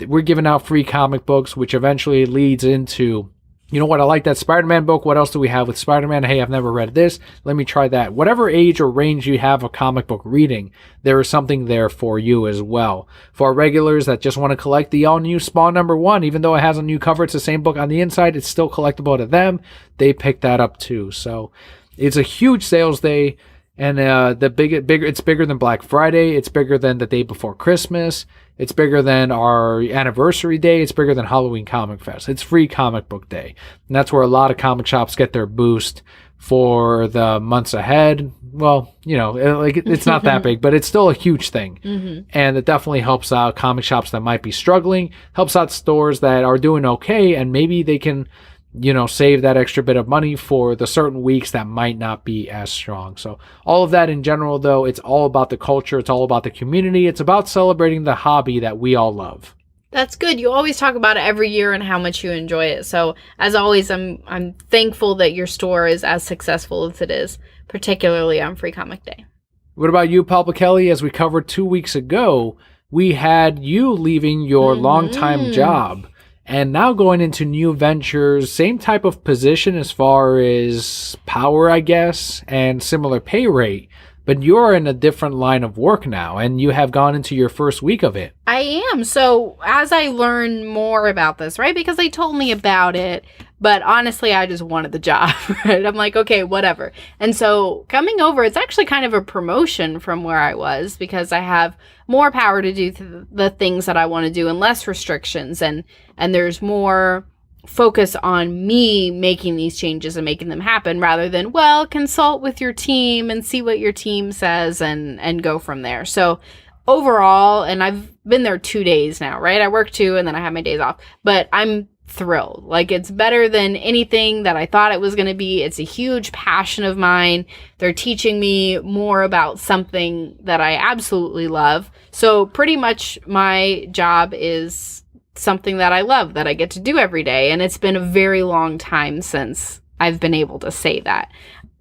We're giving out free comic books, which eventually leads into, you know what, I like that Spider-Man book. What else do we have with Spider-Man? Hey, I've never read this. Let me try that. Whatever age or range you have of comic book reading, there is something there for you as well. For our regulars that just want to collect the all-new Spawn #1, even though it has a new cover, it's the same book on the inside, it's still collectible to them. They pick that up too. So it's a huge sales day. And it's bigger than Black Friday. It's bigger than the day before Christmas. It's bigger than our anniversary day. It's bigger than Halloween Comic Fest. It's Free Comic Book Day. And that's where a lot of comic shops get their boost for the months ahead. Well, you know, it's not that big, but it's still a huge thing. And it definitely helps out comic shops that might be struggling, helps out stores that are doing okay, and maybe they can, you know, save that extra bit of money for the certain weeks that might not be as strong. So all of that in general, though, it's all about the culture. It's all about the community. It's about celebrating the hobby that we all love. That's good. You always talk about it every year and how much you enjoy it. So as always, I'm thankful that your store is as successful as it is, particularly on Free Comic Day. What about you, Papa Kelly? As we covered 2 weeks ago, we had you leaving your longtime job and now going into new ventures, same type of position as far as power, I guess, and similar pay rate. But you're in a different line of work now, and you have gone into your first week of it. I am. So as I learn more about this, right, because they told me about it, but honestly, I just wanted the job, right? I'm like, okay, whatever. And so coming over, it's actually kind of a promotion from where I was because I have more power to do the things that I want to do and less restrictions. And there's more focus on me making these changes and making them happen rather than, well, consult with your team and see what your team says and go from there. So overall, and I've been there 2 days now, right? I work 2 and then I have my days off, but I'm thrilled. Like, it's better than anything that I thought it was going to be. It's a huge passion of mine. They're teaching me more about something that I absolutely love. So pretty much my job is something that I love, that I get to do every day. And it's been a very long time since I've been able to say that.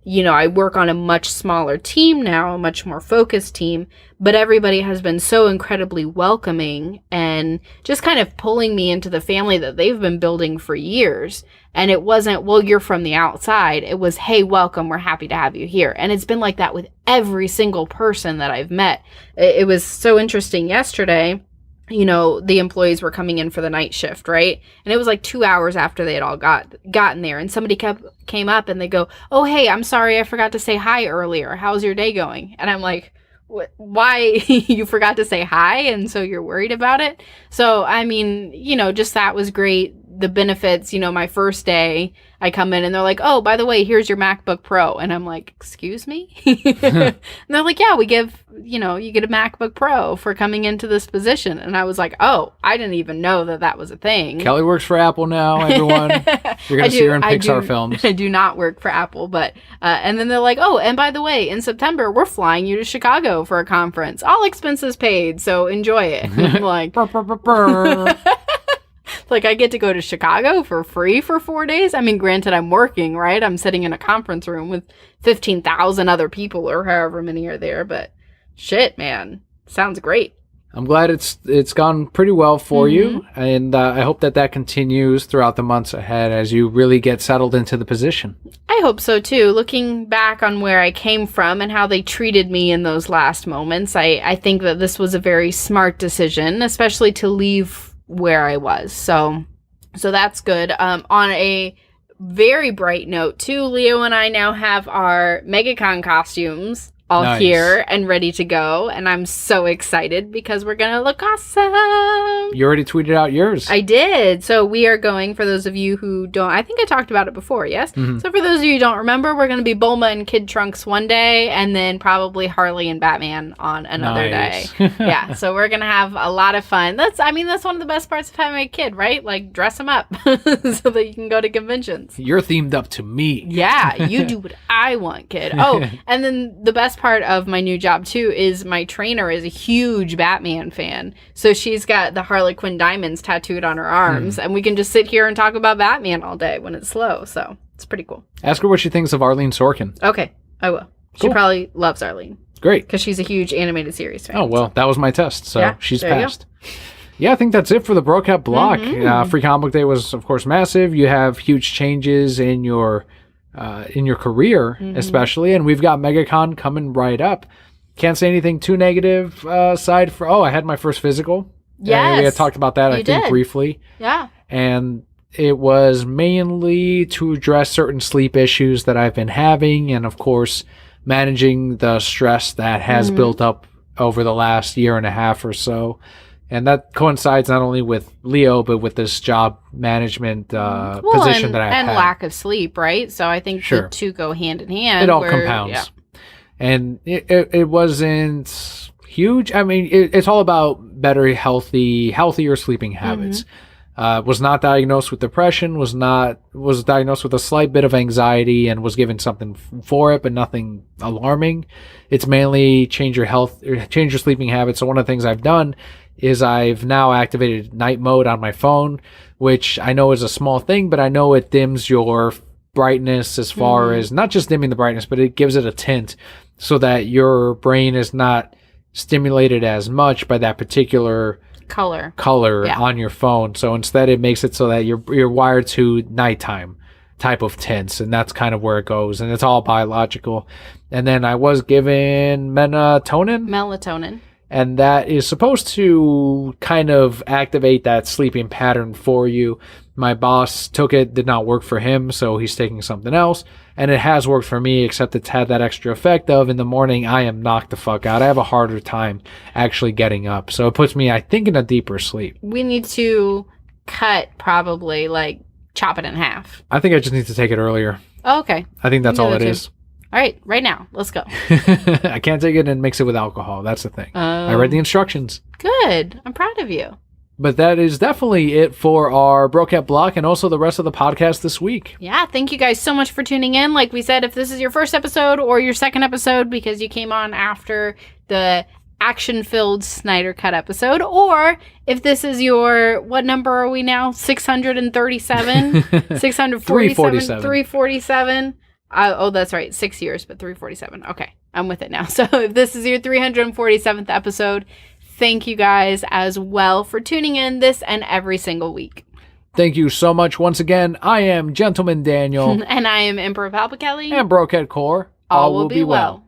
I work on a much smaller team now, a much more focused team, but everybody has been so incredibly welcoming and just kind of pulling me into the family that they've been building for years. And it wasn't, well, you're from the outside. It was, hey, welcome. We're happy to have you here. And it's been like that with every single person that I've met. It was so interesting yesterday. The employees were coming in for the night shift, right? And it was like 2 hours after they had all gotten there. And somebody came up and they go, oh, hey, I'm sorry, I forgot to say hi earlier. How's your day going? And I'm like, why you forgot to say hi? And so you're worried about it? So, I mean, just that was great. The benefits, my first day, I come in and they're like, oh, by the way, here's your MacBook Pro. And I'm like, excuse me? And they're like, yeah, we give, you get a MacBook Pro for coming into this position. And I was like, oh, I didn't even know that was a thing. Kelli works for Apple now, everyone. You're going to see her in Pixar films. I do not work for Apple, but, and then they're like, oh, and by the way, in September, we're flying you to Chicago for a conference. All expenses paid, so enjoy it. And I'm like, like, I get to go to Chicago for free for 4 days? I mean, granted, I'm working, right? I'm sitting in a conference room with 15,000 other people or however many are there, but shit, man. Sounds great. I'm glad it's gone pretty well for you, and I hope that continues throughout the months ahead as you really get settled into the position. I hope so, too. Looking back on where I came from and how they treated me in those last moments, I think that this was a very smart decision, especially to leave where I was. So that's good. On a very bright note too, Leo and I now have our MegaCon costumes all here and ready to go, and I'm so excited because we're gonna look awesome. You already tweeted out yours. I did. So we are going, for those of you who don't, I think I talked about it before, yes? So for those of you who don't remember, we're gonna be Bulma and Kid Trunks one day, and then probably Harley and Batman on another day. Yeah, so we're gonna have a lot of fun. That's one of the best parts of having a kid, right? Like, dress them up so that you can go to conventions. You're themed up to me. Yeah, you do what I want, kid. Oh, and then the best part of my new job too is my trainer is a huge Batman fan, so she's got the Harley Quinn diamonds tattooed on her arms, and we can just sit here and talk about Batman all day when it's slow. So it's pretty cool. Ask her what she thinks of Arlene Sorkin. Okay, I will. Cool. She probably loves Arlene. Great, because she's a huge animated series fan. Oh well, that was my test, so yeah, she's passed. Yeah, I think that's it for the Brocat block. Free Comic Book Day was, of course, massive. You have huge changes in your career, especially, and we've got MegaCon coming right up. Can't say anything too negative aside for, I had my first physical. Yes. We had talked about that, I think, briefly. Yeah. And it was mainly to address certain sleep issues that I've been having, and of course, managing the stress that has built up over the last year and a half or so. And that coincides not only with Leo, but with this job management position that I had. And lack of sleep, right? So I think the two go hand in hand. It all compounds. Yeah. And it wasn't huge. I mean, it's all about better, healthier sleeping habits. Was not diagnosed with depression, was diagnosed with a slight bit of anxiety and was given something for it, but nothing alarming. It's mainly change your sleeping habits. So one of the things I've done is I've now activated night mode on my phone, which I know is a small thing, but I know it dims your brightness as far as not just dimming the brightness, but it gives it a tint so that your brain is not stimulated as much by that particular color on your phone. So instead it makes it so that you're wired to nighttime type of tints, and that's kind of where it goes, and it's all biological. And then I was given melatonin. And that is supposed to kind of activate that sleeping pattern for you. My boss took it, did not work for him, so he's taking something else. And it has worked for me, except it's had that extra effect of in the morning, I am knocked the fuck out. I have a harder time actually getting up. So it puts me, I think, in a deeper sleep. We need to chop it in half. I think I just need to take it earlier. Oh, okay. I think that's all it is. All right, right now. Let's go. I can't take it and mix it with alcohol. That's the thing. I read the instructions. Good. I'm proud of you. But that is definitely it for our Brocat block and also the rest of the podcast this week. Yeah, thank you guys so much for tuning in. Like we said, if this is your first episode or your second episode because you came on after the action-filled Snyder Cut episode, or if this is your, what number are we now? 637? 647? 347. Oh, that's right. 6 years, but 347. Okay, I'm with it now. So if this is your 347th episode, thank you guys as well for tuning in this and every single week. Thank you so much once again. I am Gentleman Daniel. And I am Emperor Palpa Kelli. And Brokehead Core. All will be well.